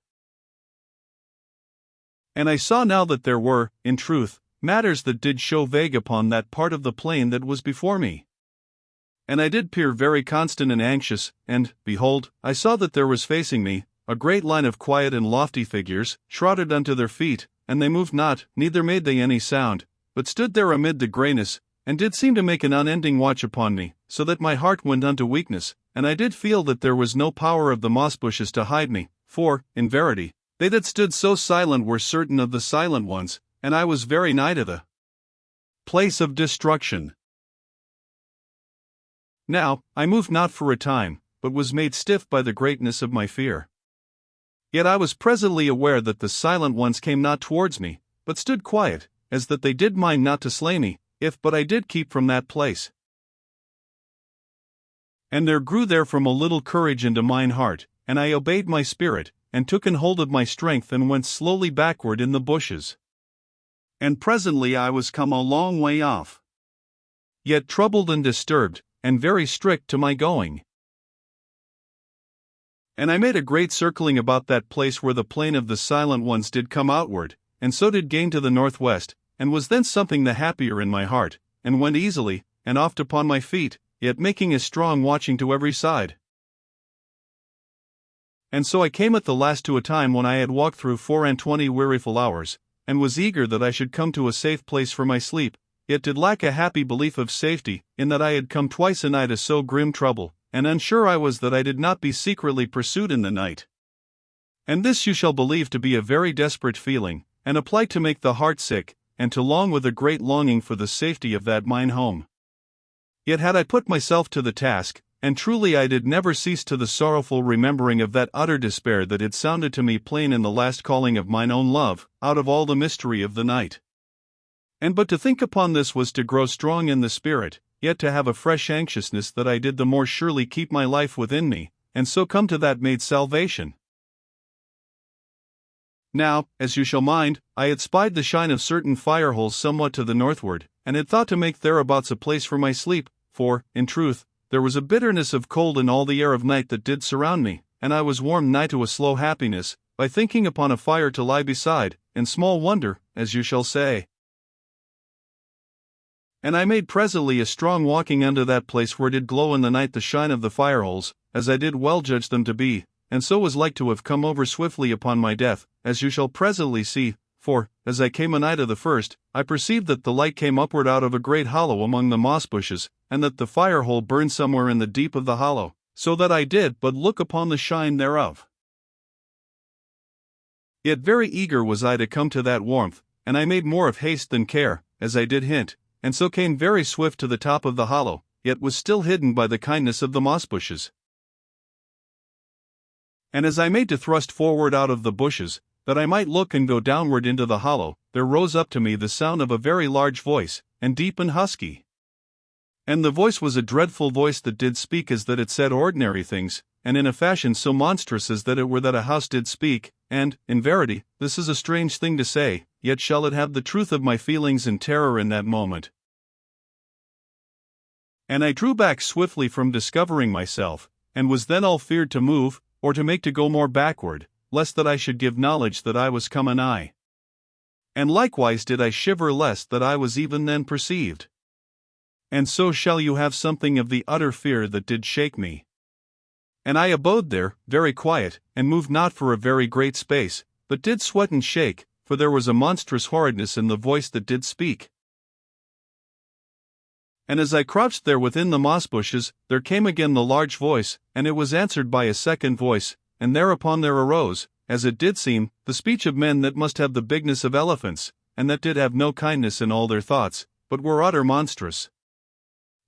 And I saw now that there were, in truth, matters that did show vague upon that part of the plain that was before me. And I did peer very constant and anxious, and, behold, I saw that there was facing me a great line of quiet and lofty figures, shrouded unto their feet, and they moved not, neither made they any sound, but stood there amid the greyness, and did seem to make an unending watch upon me, so that my heart went unto weakness, and I did feel that there was no power of the moss bushes to hide me, for, in verity, they that stood so silent were certain of the Silent Ones, and I was very nigh to the place of destruction. Now, I moved not for a time, but was made stiff by the greatness of my fear. Yet I was presently aware that the Silent Ones came not towards me, but stood quiet, as that they did mind not to slay me, if but I did keep from that place. And there grew therefrom a little courage into mine heart, and I obeyed my spirit, and took an hold of my strength and went slowly backward in the bushes. And presently I was come a long way off, yet troubled and disturbed, and very strict to my going. And I made a great circling about that place where the plain of the silent ones did come outward, and so did gain to the northwest, and was then something the happier in my heart, and went easily, and oft upon my feet, yet making a strong watching to every side. And so I came at the last to a time when I had walked through 24 weariful hours, and was eager that I should come to a safe place for my sleep, yet did lack a happy belief of safety, in that I had come twice a night to so grim trouble, and unsure I was that I did not be secretly pursued in the night. And this you shall believe to be a very desperate feeling, and a plight to make the heart sick, and to long with a great longing for the safety of that mine home. Yet had I put myself to the task, and truly I did never cease to the sorrowful remembering of that utter despair that had sounded to me plain in the last calling of mine own love, out of all the mystery of the night. And but to think upon this was to grow strong in the spirit, yet to have a fresh anxiousness that I did the more surely keep my life within me, and so come to that made salvation. Now, as you shall mind, I had spied the shine of certain fire holes somewhat to the northward, and had thought to make thereabouts a place for my sleep, for, in truth, there was a bitterness of cold in all the air of night that did surround me, and I was warmed nigh to a slow happiness, by thinking upon a fire to lie beside, and small wonder, as you shall say. And I made presently a strong walking unto that place where did glow in the night the shine of the fire holes, as I did well judge them to be, and so was like to have come over swiftly upon my death, as you shall presently see, for, as I came anigh to the first, I perceived that the light came upward out of a great hollow among the moss bushes, and that the fire hole burned somewhere in the deep of the hollow, so that I did but look upon the shine thereof. Yet very eager was I to come to that warmth, and I made more of haste than care, as I did hint, and so came very swift to the top of the hollow, yet was still hidden by the kindness of the moss bushes. And as I made to thrust forward out of the bushes, that I might look and go downward into the hollow, there rose up to me the sound of a very large voice, and deep and husky. And the voice was a dreadful voice that did speak as that it said ordinary things, and in a fashion so monstrous as that it were that a house did speak, and, in verity, this is a strange thing to say, yet shall it have the truth of my feelings and terror in that moment. And I drew back swiftly from discovering myself, and was then all feared to move, or to make to go more backward, lest that I should give knowledge that I was come anigh. And likewise did I shiver lest that I was even then perceived. And so shall you have something of the utter fear that did shake me. And I abode there, very quiet, and moved not for a very great space, but did sweat and shake, for there was a monstrous horridness in the voice that did speak. And as I crouched there within the moss bushes, there came again the large voice, and it was answered by a second voice, and thereupon there arose, as it did seem, the speech of men that must have the bigness of elephants, and that did have no kindness in all their thoughts, but were utter monstrous.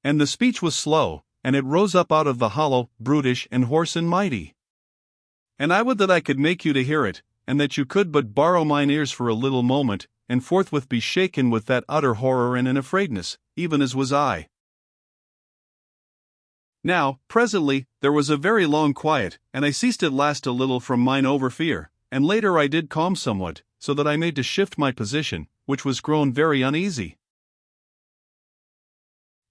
And the speech was slow, and it rose up out of the hollow, brutish and hoarse and mighty. And I would that I could make you to hear it, and that you could but borrow mine ears for a little moment, and forthwith be shaken with that utter horror and an afraidness, even as was I. Now, presently, there was a very long quiet, and I ceased at last a little from mine over fear, and later I did calm somewhat, so that I made to shift my position, which was grown very uneasy.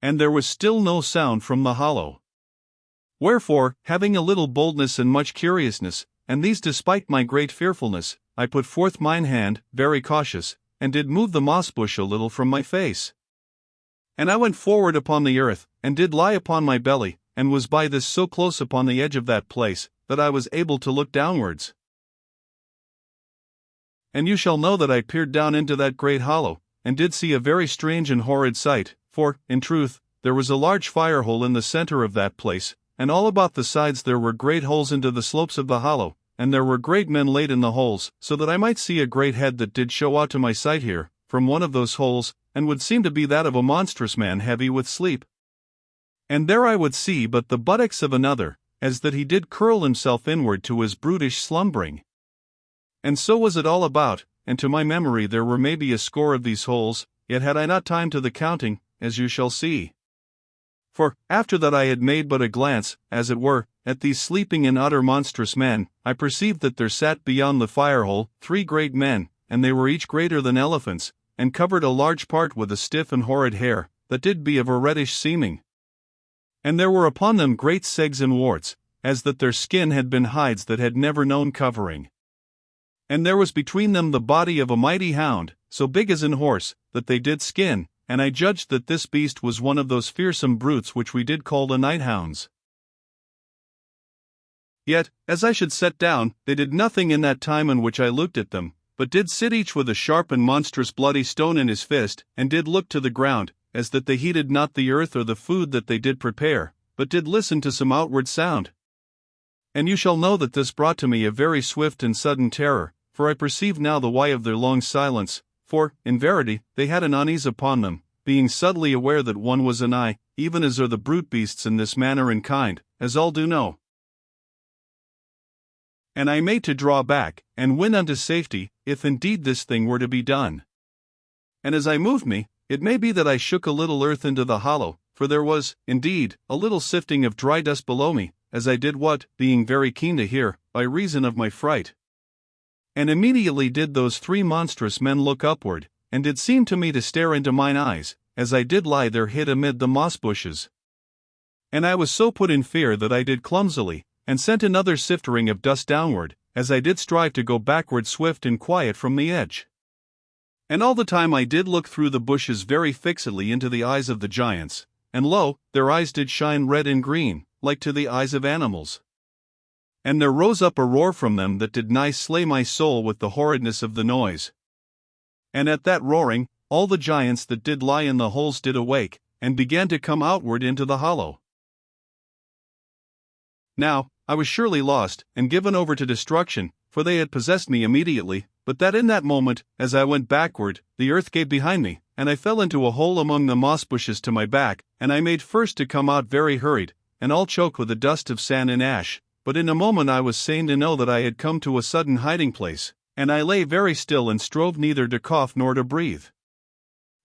And there was still no sound from the hollow. Wherefore, having a little boldness and much curiousness, and these despite my great fearfulness, I put forth mine hand, very cautious, and did move the moss bush a little from my face. And I went forward upon the earth, and did lie upon my belly, and was by this so close upon the edge of that place, that I was able to look downwards. And you shall know that I peered down into that great hollow, and did see a very strange and horrid sight, for, in truth, there was a large fire hole in the center of that place, and all about the sides there were great holes into the slopes of the hollow, and there were great men laid in the holes, so that I might see a great head that did show out to my sight here, from one of those holes, and would seem to be that of a monstrous man heavy with sleep. And there I would see but the buttocks of another, as that he did curl himself inward to his brutish slumbering. And so was it all about, and to my memory there were maybe a score of these holes, yet had I not time to the counting, as you shall see. For, after that I had made but a glance, as it were, at these sleeping and utter monstrous men, I perceived that there sat beyond the firehole 3 great men, and they were each greater than elephants, and covered a large part with a stiff and horrid hair, that did be of a reddish seeming. And there were upon them great segs and warts, as that their skin had been hides that had never known covering. And there was between them the body of a mighty hound, so big as an horse, that they did skin, and I judged that this beast was one of those fearsome brutes which we did call the night hounds. Yet, as I should set down, they did nothing in that time in which I looked at them, but did sit each with a sharp and monstrous bloody stone in his fist, and did look to the ground, as that they heeded not the earth or the food that they did prepare, but did listen to some outward sound. And you shall know that this brought to me a very swift and sudden terror, for I perceive now the why of their long silence, for, in verity, they had an unease upon them, being subtly aware that one was an eye, even as are the brute beasts in this manner and kind, as all do know. And I made to draw back, and win unto safety, if indeed this thing were to be done. And as I moved me, it may be that I shook a little earth into the hollow, for there was, indeed, a little sifting of dry dust below me, as I did what, being very keen to hear, by reason of my fright. And immediately did those 3 monstrous men look upward, and did seem to me to stare into mine eyes, as I did lie there hid amid the moss bushes. And I was so put in fear that I did clumsily, and sent another siftering of dust downward, as I did strive to go backward swift and quiet from the edge. And all the time I did look through the bushes very fixedly into the eyes of the giants, and lo, their eyes did shine red and green, like to the eyes of animals. And there rose up a roar from them that did nigh slay my soul with the horridness of the noise. And at that roaring, all the giants that did lie in the holes did awake, and began to come outward into the hollow. Now, I was surely lost, and given over to destruction, for they had possessed me immediately, but that in that moment, as I went backward, the earth gave behind me, and I fell into a hole among the moss bushes to my back, and I made first to come out very hurried, and all choked with the dust of sand and ash, but in a moment I was sane to know that I had come to a sudden hiding place, and I lay very still and strove neither to cough nor to breathe.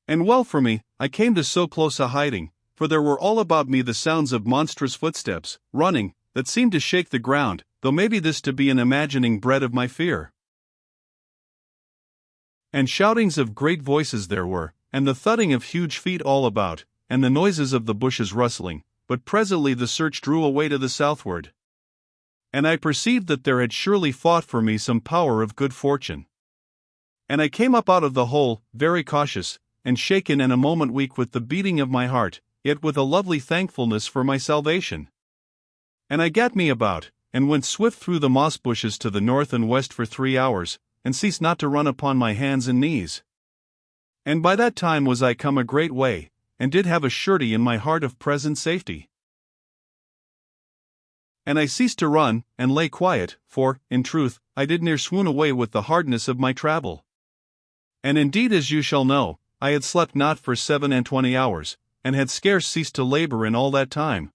And well for me, I came to so close a hiding, for there were all about me the sounds of monstrous footsteps, running, that seemed to shake the ground, though maybe this to be an imagining bred of my fear. And shoutings of great voices there were, and the thudding of huge feet all about, and the noises of the bushes rustling, but presently the search drew away to the southward. And I perceived that there had surely fought for me some power of good fortune. And I came up out of the hole, very cautious, and shaken and a moment weak with the beating of my heart, yet with a lovely thankfulness for my salvation. And I gat me about, and went swift through the moss bushes to the north and west for 3 hours, and ceased not to run upon my hands and knees. And by that time was I come a great way, and did have a surety in my heart of present safety. And I ceased to run, and lay quiet, for, in truth, I did near swoon away with the hardness of my travel. And indeed, as you shall know, I had slept not for 27 hours, and had scarce ceased to labor in all that time.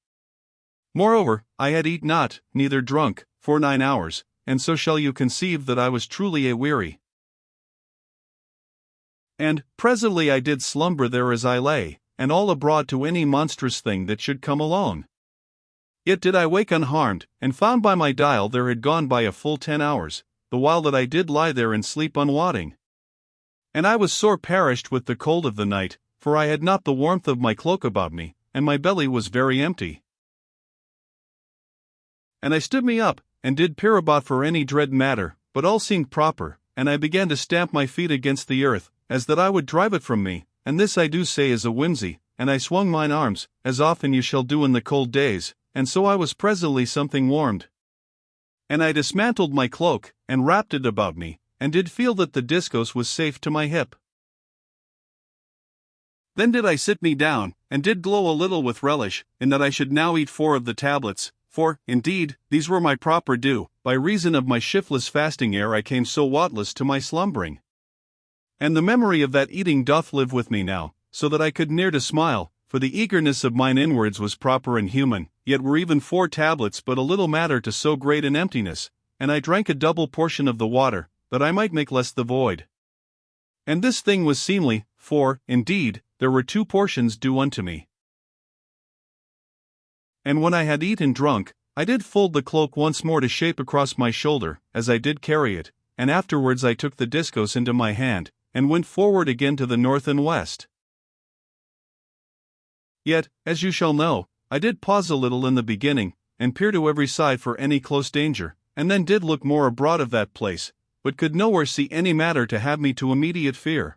Moreover, I had eat not, neither drunk, for 9 hours, and so shall you conceive that I was truly weary. And, presently I did slumber there as I lay, and all abroad to any monstrous thing that should come along. Yet did I wake unharmed, and found by my dial there had gone by a full 10 hours, the while that I did lie there and sleep unwotting. And I was sore perished with the cold of the night, for I had not the warmth of my cloak about me, and my belly was very empty. And I stood me up, and did peer about for any dread matter, but all seemed proper, and I began to stamp my feet against the earth, as that I would drive it from me, and this I do say is a whimsy, and I swung mine arms, as often you shall do in the cold days, and so I was presently something warmed. And I dismantled my cloak, and wrapped it about me, and did feel that the discos was safe to my hip. Then did I sit me down, and did glow a little with relish, in that I should now eat 4 of the tablets, for, indeed, these were my proper due, by reason of my shiftless fasting ere I came so wotless to my slumbering. And the memory of that eating doth live with me now, so that I could near to smile, for the eagerness of mine inwards was proper and human, yet were even 4 tablets but a little matter to so great an emptiness, and I drank a double portion of the water, that I might make less the void. And this thing was seemly, for, indeed, there were 2 portions due unto me. And when I had eaten and drunk, I did fold the cloak once more to shape across my shoulder, as I did carry it, and afterwards I took the discos into my hand, and went forward again to the north and west. Yet, as you shall know, I did pause a little in the beginning, and peer to every side for any close danger, and then did look more abroad of that place, but could nowhere see any matter to have me to immediate fear.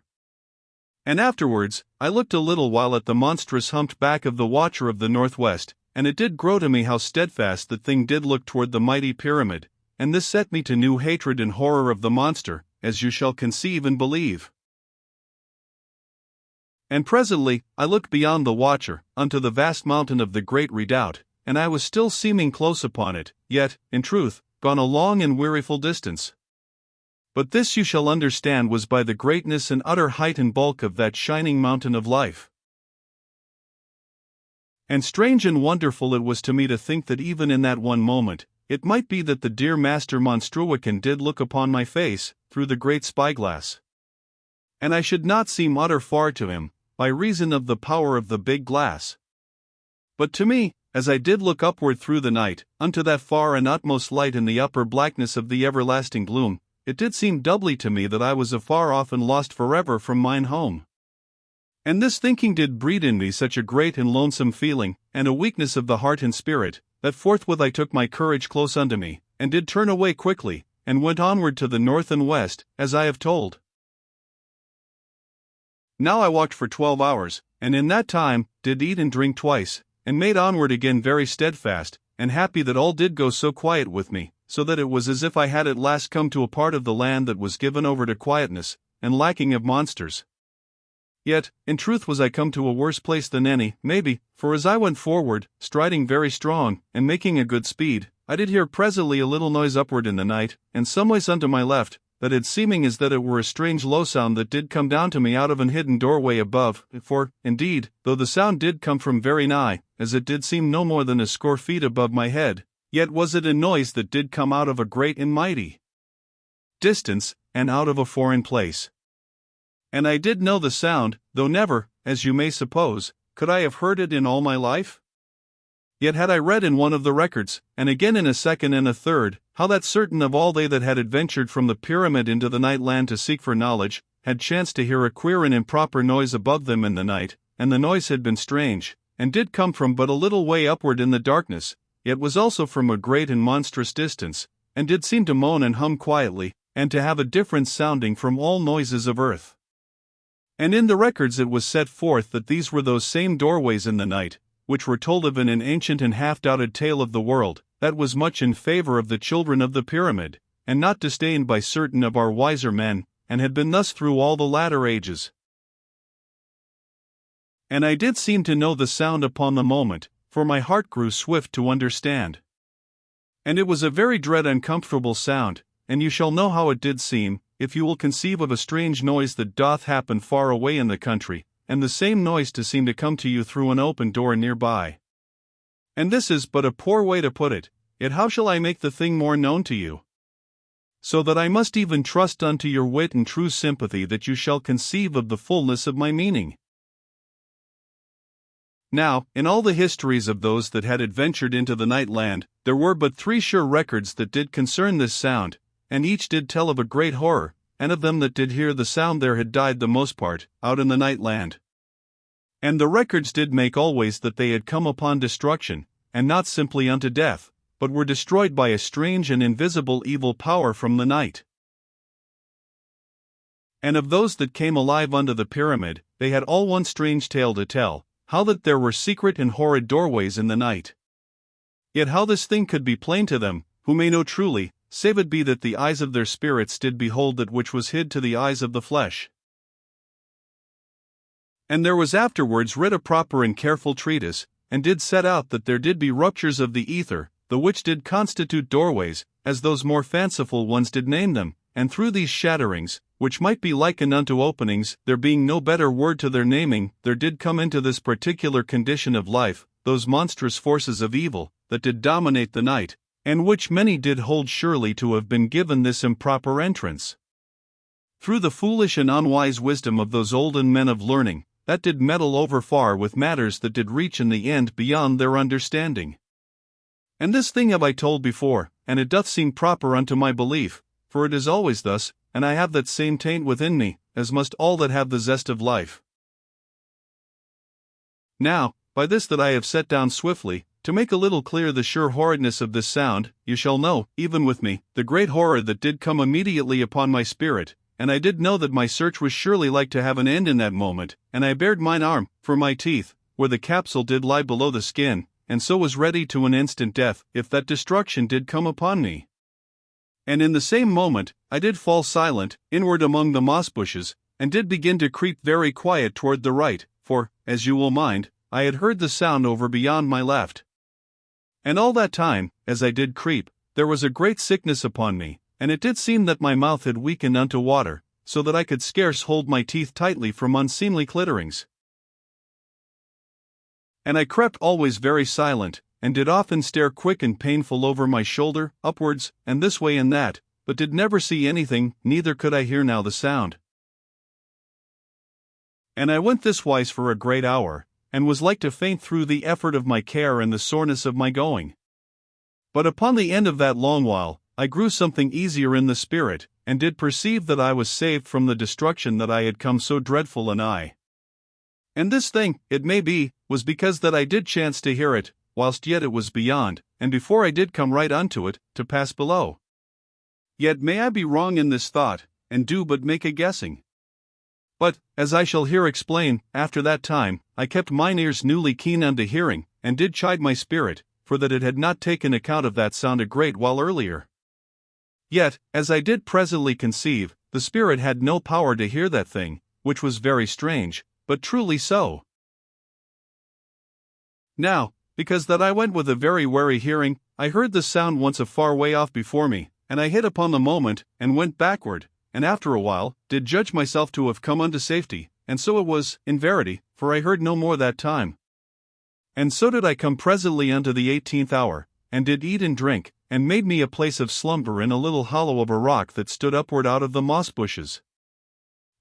And afterwards, I looked a little while at the monstrous humped back of the watcher of the northwest, and it did grow to me how steadfast the thing did look toward the mighty pyramid, and this set me to new hatred and horror of the monster, as you shall conceive and believe. And presently, I looked beyond the watcher, unto the vast mountain of the great redoubt, and I was still seeming close upon it, yet, in truth, gone a long and weariful distance. But this you shall understand was by the greatness and utter height and bulk of that shining mountain of life. And strange and wonderful it was to me to think that even in that one moment, it might be that the dear Master Monstruican did look upon my face, through the great spyglass. And I should not seem utter far to him, by reason of the power of the big glass. But to me, as I did look upward through the night, unto that far and utmost light in the upper blackness of the everlasting gloom, it did seem doubly to me that I was afar off and lost forever from mine home. And this thinking did breed in me such a great and lonesome feeling, and a weakness of the heart and spirit, that forthwith I took my courage close unto me, and did turn away quickly, and went onward to the north and west, as I have told. Now I walked for 12 hours, and in that time did eat and drink twice, and made onward again very steadfast, and happy that all did go so quiet with me, so that it was as if I had at last come to a part of the land that was given over to quietness, and lacking of monsters. Yet, in truth was I come to a worse place than any, maybe, for as I went forward, striding very strong, and making a good speed, I did hear presently a little noise upward in the night, and someways unto my left, that it seeming as that it were a strange low sound that did come down to me out of an hidden doorway above, for, indeed, though the sound did come from very nigh, as it did seem no more than a score feet above my head, yet was it a noise that did come out of a great and mighty distance, and out of a foreign place. And I did know the sound, though never, as you may suppose, could I have heard it in all my life. Yet had I read in one of the records, and again in a second and a third, how that certain of all they that had adventured from the pyramid into the night land to seek for knowledge, had chanced to hear a queer and improper noise above them in the night, and the noise had been strange, and did come from but a little way upward in the darkness, yet was also from a great and monstrous distance, and did seem to moan and hum quietly, and to have a different sounding from all noises of earth. And in the records it was set forth that these were those same doorways in the night, which were told of in an ancient and half-doubted tale of the world, that was much in favor of the children of the pyramid, and not disdained by certain of our wiser men, and had been thus through all the latter ages. And I did seem to know the sound upon the moment, for my heart grew swift to understand. And it was a very dread uncomfortable sound, and you shall know how it did seem, if you will conceive of a strange noise that doth happen far away in the country, and the same noise to seem to come to you through an open door near by. And this is but a poor way to put it, yet how shall I make the thing more known to you? So that I must even trust unto your wit and true sympathy that you shall conceive of the fullness of my meaning. Now, in all the histories of those that had adventured into the night land, there were but 3 sure records that did concern this sound, and each did tell of a great horror, and of them that did hear the sound there had died the most part, out in the night land. And the records did make always that they had come upon destruction, and not simply unto death, but were destroyed by a strange and invisible evil power from the night. And of those that came alive unto the pyramid, they had all one strange tale to tell, how that there were secret and horrid doorways in the night. Yet how this thing could be plain to them, who may know truly, save it be that the eyes of their spirits did behold that which was hid to the eyes of the flesh. And there was afterwards writ a proper and careful treatise, and did set out that there did be ruptures of the ether, the which did constitute doorways, as those more fanciful ones did name them, and through these shatterings, which might be likened unto openings, there being no better word to their naming, there did come into this particular condition of life, those monstrous forces of evil, that did dominate the night, and which many did hold surely to have been given this improper entrance. through the foolish and unwise wisdom of those olden men of learning, that did meddle over far with matters that did reach in the end beyond their understanding. And this thing have I told before, and it doth seem proper unto my belief, for it is always thus, and I have that same taint within me, as must all that have the zest of life. Now, by this that I have set down swiftly, to make a little clear the sure horridness of this sound, you shall know, even with me, the great horror that did come immediately upon my spirit, and I did know that my search was surely like to have an end in that moment, and I bared mine arm, for my teeth, where the capsule did lie below the skin, and so was ready to an instant death, if that destruction did come upon me. And in the same moment, I did fall silent, inward among the moss bushes, and did begin to creep very quiet toward the right, for, as you will mind, I had heard the sound over beyond my left. And all that time, as I did creep, there was a great sickness upon me, and it did seem that my mouth had weakened unto water, so that I could scarce hold my teeth tightly from unseemly clitterings. And I crept always very silent, and did often stare quick and painful over my shoulder, upwards, and this way and that, but did never see anything, neither could I hear now the sound. And I went this wise for a great hour, and was like to faint through the effort of my care and the soreness of my going. But upon the end of that long while, I grew something easier in the spirit, and did perceive that I was saved from the destruction that I had come so dreadful a nigh. And this thing, it may be, was because that I did chance to hear it, whilst yet it was beyond, and before I did come right unto it, to pass below. Yet may I be wrong in this thought, and do but make a guessing. But, as I shall here explain, after that time, I kept mine ears newly keen unto hearing, and did chide my spirit, for that it had not taken account of that sound a great while earlier. Yet, as I did presently conceive, the spirit had no power to hear that thing, which was very strange, but truly so. Now, because that I went with a very wary hearing, I heard the sound once a far way off before me, and I hit upon the moment, and went backward, and after a while, did judge myself to have come unto safety, and so it was, in verity, for I heard no more that time. And so did I come presently unto the 18th hour, and did eat and drink, and made me a place of slumber in a little hollow of a rock that stood upward out of the moss bushes.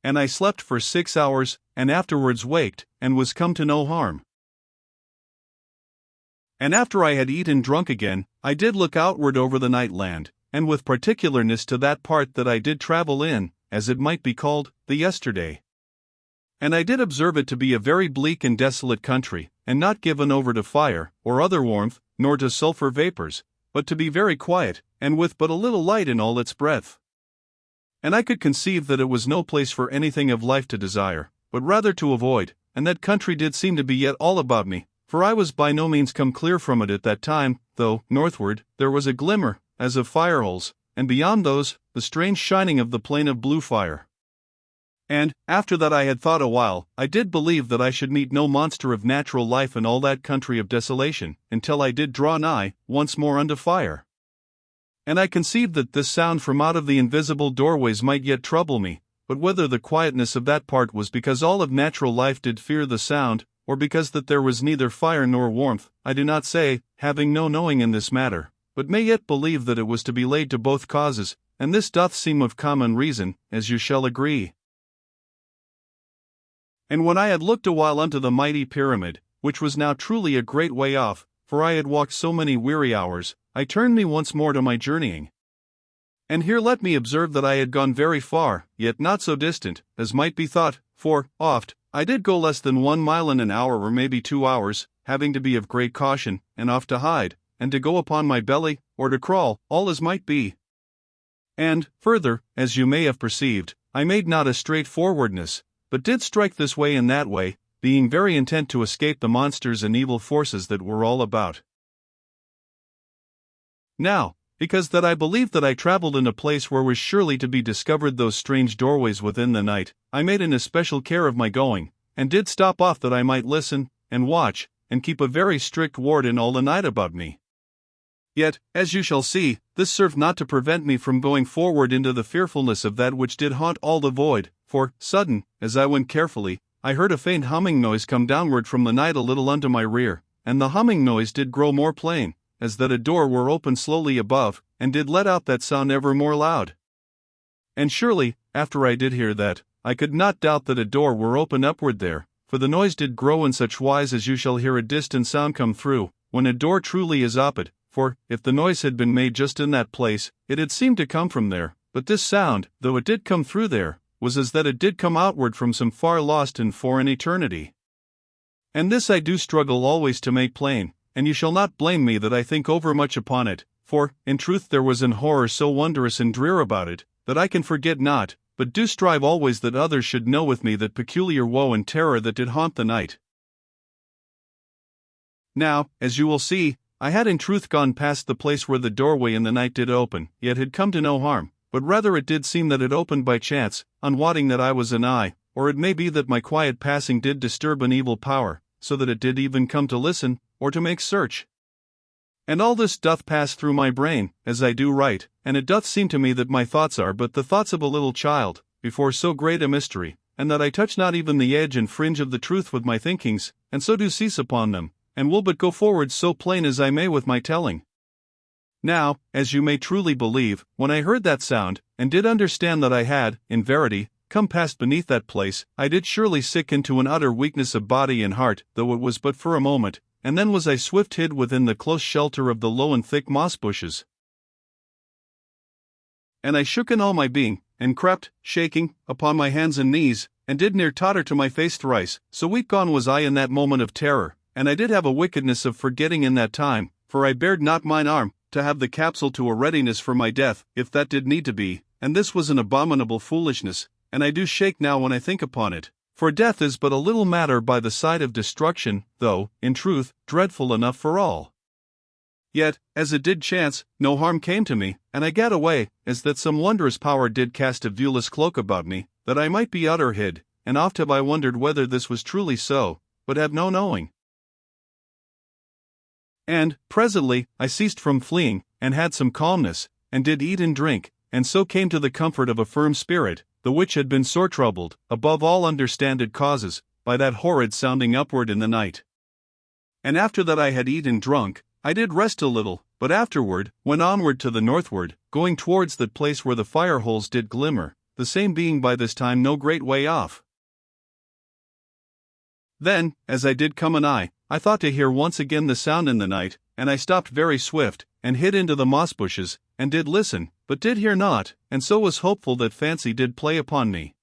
And I slept for 6 hours, and afterwards waked, and was come to no harm. And after I had eaten and drunk again, I did look outward over the night land, and with particularness to that part that I did travel in, as it might be called, the yesterday. And I did observe it to be a very bleak and desolate country, and not given over to fire, or other warmth, nor to sulphur vapors, but to be very quiet, and with but a little light in all its breadth. And I could conceive that it was no place for anything of life to desire, but rather to avoid, and that country did seem to be yet all about me, for I was by no means come clear from it at that time, though, northward, there was a glimmer, as of fireholes, and beyond those, the strange shining of the plain of blue fire. And, after that I had thought a while, I did believe that I should meet no monster of natural life in all that country of desolation, until I did draw nigh, once more unto fire. And I conceived that this sound from out of the invisible doorways might yet trouble me, but whether the quietness of that part was because all of natural life did fear the sound, or because that there was neither fire nor warmth, I do not say, having no knowing in this matter, but may yet believe that it was to be laid to both causes, and this doth seem of common reason, as you shall agree. And when I had looked a while unto the mighty pyramid, which was now truly a great way off, for I had walked so many weary hours, I turned me once more to my journeying. And here let me observe that I had gone very far, yet not so distant, as might be thought, for, oft, I did go less than 1 mile in an hour or maybe 2 hours, having to be of great caution, and oft to hide, and to go upon my belly, or to crawl, all as might be. And, further, as you may have perceived, I made not a straightforwardness, but did strike this way and that way, being very intent to escape the monsters and evil forces that were all about. Now, because that I believed that I travelled in a place where was surely to be discovered those strange doorways within the night, I made an especial care of my going, and did stop off that I might listen, and watch, and keep a very strict ward in all the night about me. Yet, as you shall see, this served not to prevent me from going forward into the fearfulness of that which did haunt all the void, for, sudden, as I went carefully, I heard a faint humming noise come downward from the night a little unto my rear, and the humming noise did grow more plain, as that a door were opened slowly above, and did let out that sound ever more loud. And surely, after I did hear that, I could not doubt that a door were open upward there, for the noise did grow in such wise as you shall hear a distant sound come through, when a door truly is up it, for, if the noise had been made just in that place, it had seemed to come from there, but this sound, though it did come through there, was as that it did come outward from some far lost and foreign eternity. And this I do struggle always to make plain, and you shall not blame me that I think overmuch upon it, for, in truth there was an horror so wondrous and drear about it, that I can forget not, but do strive always that others should know with me that peculiar woe and terror that did haunt the night. Now, as you will see, I had in truth gone past the place where the doorway in the night did open, yet had come to no harm, but rather it did seem that it opened by chance, unwotting that I was an eye, or it may be that my quiet passing did disturb an evil power, so that it did even come to listen, or to make search. And all this doth pass through my brain, as I do write, and it doth seem to me that my thoughts are but the thoughts of a little child, before so great a mystery, and that I touch not even the edge and fringe of the truth with my thinkings, and so do cease upon them, and will but go forward so plain as I may with my telling. Now, as you may truly believe, when I heard that sound, and did understand that I had, in verity, come past beneath that place, I did surely sink into an utter weakness of body and heart, though it was but for a moment, and then was I swift hid within the close shelter of the low and thick moss bushes. And I shook in all my being, and crept, shaking, upon my hands and knees, and did near totter to my face thrice, so weak gone was I in that moment of terror, and I did have a wickedness of forgetting in that time, for I bared not mine arm, to have the capsule to a readiness for my death, if that did need to be, and this was an abominable foolishness, and I do shake now when I think upon it. For death is but a little matter by the side of destruction, though, in truth, dreadful enough for all. Yet, as it did chance, no harm came to me, and I gat away, as that some wondrous power did cast a viewless cloak about me, that I might be utter hid, and oft have I wondered whether this was truly so, but have no knowing. And, presently, I ceased from fleeing, and had some calmness, and did eat and drink, and so came to the comfort of a firm spirit, the which had been sore troubled, above all understanded causes, by that horrid sounding upward in the night. And after that I had eat and drunk, I did rest a little, but afterward, went onward to the northward, going towards that place where the fire holes did glimmer, the same being by this time no great way off. Then, as I did come anigh, I thought to hear once again the sound in the night, and I stopped very swift, and hid into the moss bushes, and did listen, but did hear not, and so was hopeful that fancy did play upon me.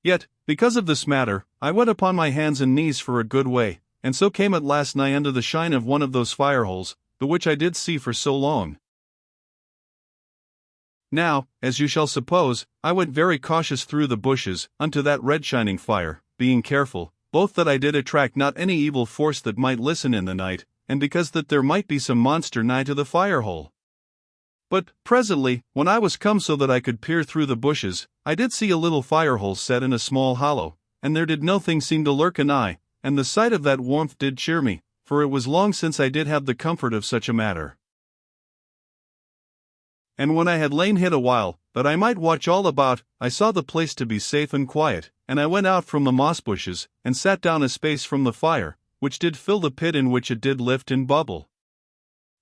Yet, because of this matter, I went upon my hands and knees for a good way, and so came at last nigh unto the shine of one of those fire holes, the which I did see for so long. Now, as you shall suppose, I went very cautious through the bushes, unto that red shining fire, being careful, both that I did attract not any evil force that might listen in the night, and because that there might be some monster nigh to the fire hole. But, presently, when I was come so that I could peer through the bushes, I did see a little fire hole set in a small hollow, and there did no thing seem to lurk anigh, and the sight of that warmth did cheer me, for it was long since I did have the comfort of such a matter. And when I had lain hid a while, that I might watch all about, I saw the place to be safe and quiet, and I went out from the moss bushes, and sat down a space from the fire, which did fill the pit in which it did lift and bubble.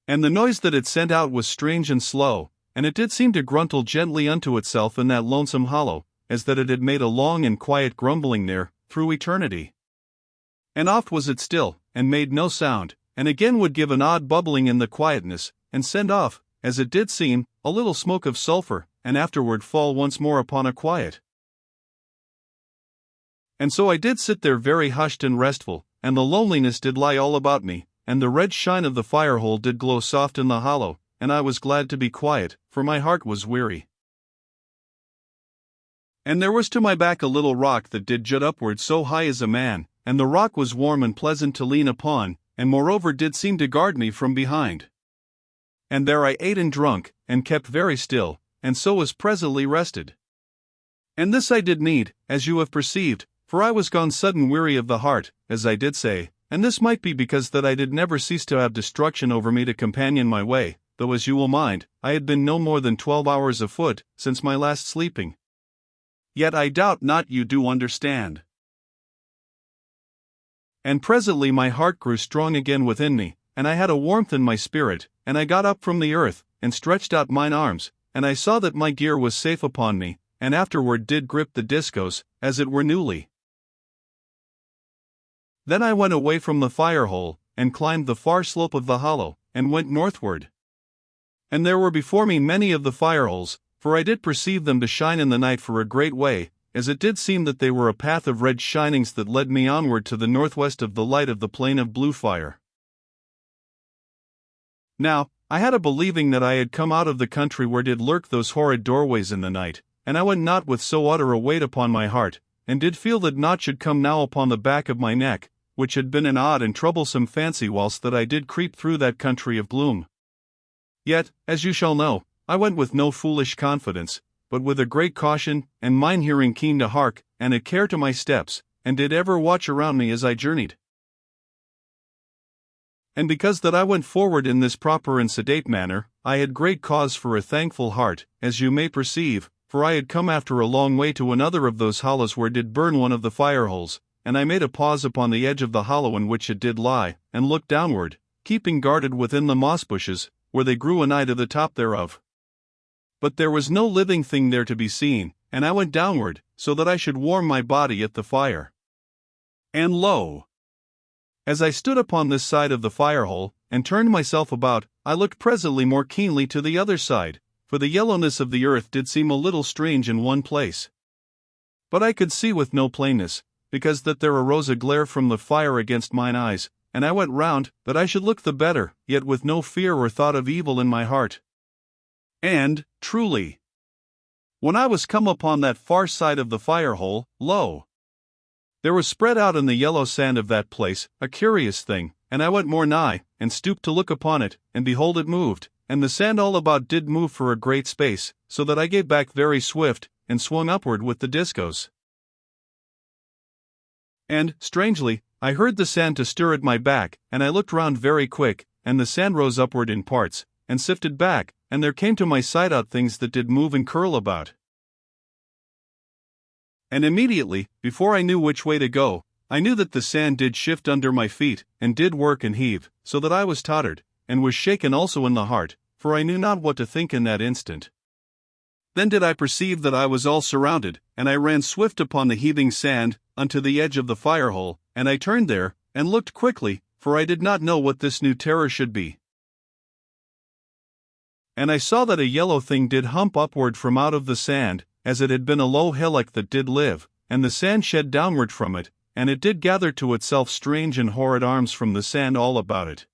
And the noise that it sent out was strange and slow, and it did seem to gruntle gently unto itself in that lonesome hollow, as that it had made a long and quiet grumbling there, through eternity. And oft was it still, and made no sound, and again would give an odd bubbling in the quietness, and send off, as it did seem, a little smoke of sulphur, and afterward fall once more upon a quiet. And so I did sit there very hushed and restful, and the loneliness did lie all about me, and the red shine of the fire hole did glow soft in the hollow, and I was glad to be quiet, for my heart was weary. And there was to my back a little rock that did jut upward so high as a man, and the rock was warm and pleasant to lean upon, and moreover did seem to guard me from behind. And there I ate and drunk, and kept very still, and so was presently rested. And this I did need, as you have perceived, for I was gone sudden weary of the heart, as I did say, and this might be because that I did never cease to have destruction over me to companion my way, though as you will mind, I had been no more than 12 hours afoot, since my last sleeping. Yet I doubt not you do understand. And presently my heart grew strong again within me, and I had a warmth in my spirit, and I got up from the earth, and stretched out mine arms, and I saw that my gear was safe upon me, and afterward did grip the discos, as it were newly. Then I went away from the fire hole, and climbed the far slope of the hollow, and went northward. And there were before me many of the fire holes, for I did perceive them to shine in the night for a great way, as it did seem that they were a path of red shinings that led me onward to the northwest of the light of the plain of blue fire. Now, I had a believing that I had come out of the country where did lurk those horrid doorways in the night, and I went not with so utter a weight upon my heart, and did feel that naught should come now upon the back of my neck, which had been an odd and troublesome fancy whilst that I did creep through that country of gloom. Yet, as you shall know, I went with no foolish confidence, but with a great caution, and mine hearing keen to hark, and a care to my steps, and did ever watch around me as I journeyed. And because that I went forward in this proper and sedate manner, I had great cause for a thankful heart, as you may perceive, for I had come after a long way to another of those hollows where did burn one of the fire holes, and I made a pause upon the edge of the hollow in which it did lie, and looked downward, keeping guarded within the moss bushes, where they grew anigh to the top thereof. But there was no living thing there to be seen, and I went downward, so that I should warm my body at the fire. And lo! As I stood upon this side of the fire hole, and turned myself about, I looked presently more keenly to the other side, for the yellowness of the earth did seem a little strange in one place. But I could see with no plainness, because that there arose a glare from the fire against mine eyes, and I went round, that I should look the better, yet with no fear or thought of evil in my heart. And, truly, when I was come upon that far side of the fire hole, lo! There was spread out in the yellow sand of that place a curious thing, and I went more nigh, and stooped to look upon it, and behold it moved, and the sand all about did move for a great space, so that I gave back very swift, and swung upward with the discos. And, strangely, I heard the sand to stir at my back, and I looked round very quick, and the sand rose upward in parts, and sifted back, and there came to my sight out things that did move and curl about. And immediately, before I knew which way to go, I knew that the sand did shift under my feet, and did work and heave, so that I was tottered, and was shaken also in the heart, for I knew not what to think in that instant. Then did I perceive that I was all surrounded, and I ran swift upon the heaving sand, unto the edge of the fire hole, and I turned there, and looked quickly, for I did not know what this new terror should be. And I saw that a yellow thing did hump upward from out of the sand, as it had been a low hillock that did live, and the sand shed downward from it, and it did gather to itself strange and horrid arms from the sand all about it.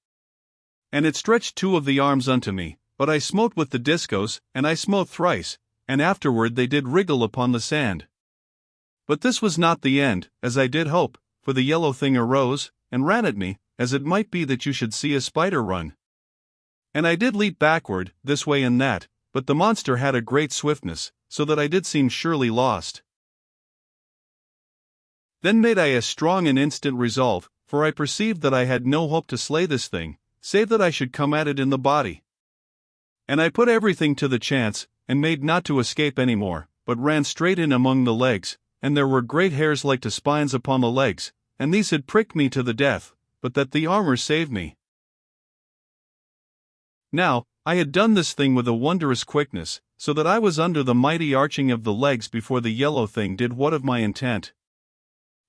And it stretched two of the arms unto me, but I smote with the discos, and I smote thrice, and afterward they did wriggle upon the sand. But this was not the end, as I did hope, for the yellow thing arose, and ran at me, as it might be that you should see a spider run. And I did leap backward, this way and that, but the monster had a great swiftness, so that I did seem surely lost. Then made I a strong and instant resolve, for I perceived that I had no hope to slay this thing, save that I should come at it in the body. And I put everything to the chance, and made not to escape any more, but ran straight in among the legs, and there were great hairs like to spines upon the legs, and these had pricked me to the death, but that the armor saved me. Now, I had done this thing with a wondrous quickness, so that I was under the mighty arching of the legs before the yellow thing did what of my intent.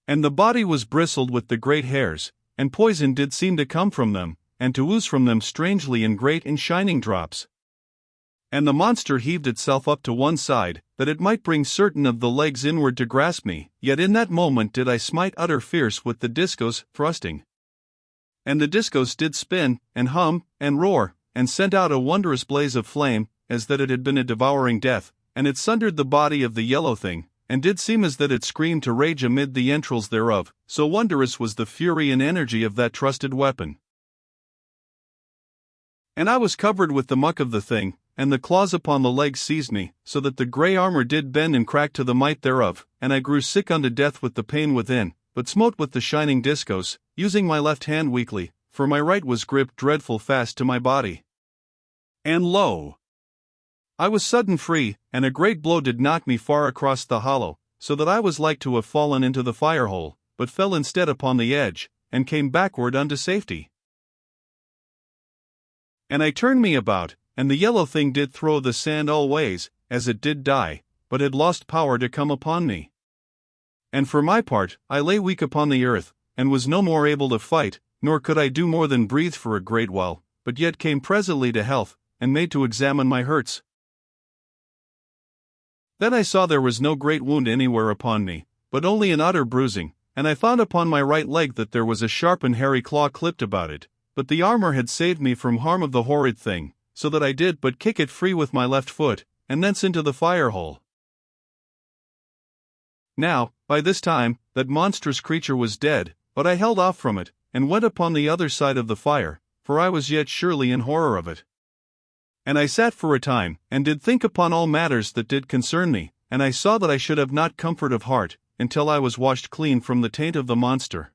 And the body was bristled with the great hairs, and poison did seem to come from them, and to ooze from them strangely in great and shining drops. And the monster heaved itself up to one side, that it might bring certain of the legs inward to grasp me, yet in that moment did I smite utter fierce with the discos, thrusting. And the discos did spin, and hum, and roar, and sent out a wondrous blaze of flame, as that it had been a devouring death, and it sundered the body of the yellow thing, and did seem as that it screamed to rage amid the entrails thereof, so wondrous was the fury and energy of that trusted weapon. And I was covered with the muck of the thing, and the claws upon the legs seized me, so that the grey armor did bend and crack to the might thereof, and I grew sick unto death with the pain within, but smote with the shining discos, using my left hand weakly, for my right was gripped dreadful fast to my body. And lo! I was sudden free, and a great blow did knock me far across the hollow, so that I was like to have fallen into the fire hole, but fell instead upon the edge, and came backward unto safety. And I turned me about, and the yellow thing did throw the sand all ways, as it did die, but had lost power to come upon me. And for my part, I lay weak upon the earth, and was no more able to fight, nor could I do more than breathe for a great while, but yet came presently to health, and made to examine my hurts. Then I saw there was no great wound anywhere upon me, but only an utter bruising, and I found upon my right leg that there was a sharp and hairy claw clipped about it, but the armor had saved me from harm of the horrid thing, so that I did but kick it free with my left foot, and thence into the fire-hole. Now, by this time, that monstrous creature was dead, but I held off from it, and went upon the other side of the fire, for I was yet surely in horror of it. And I sat for a time, and did think upon all matters that did concern me, and I saw that I should have not comfort of heart, until I was washed clean from the taint of the monster.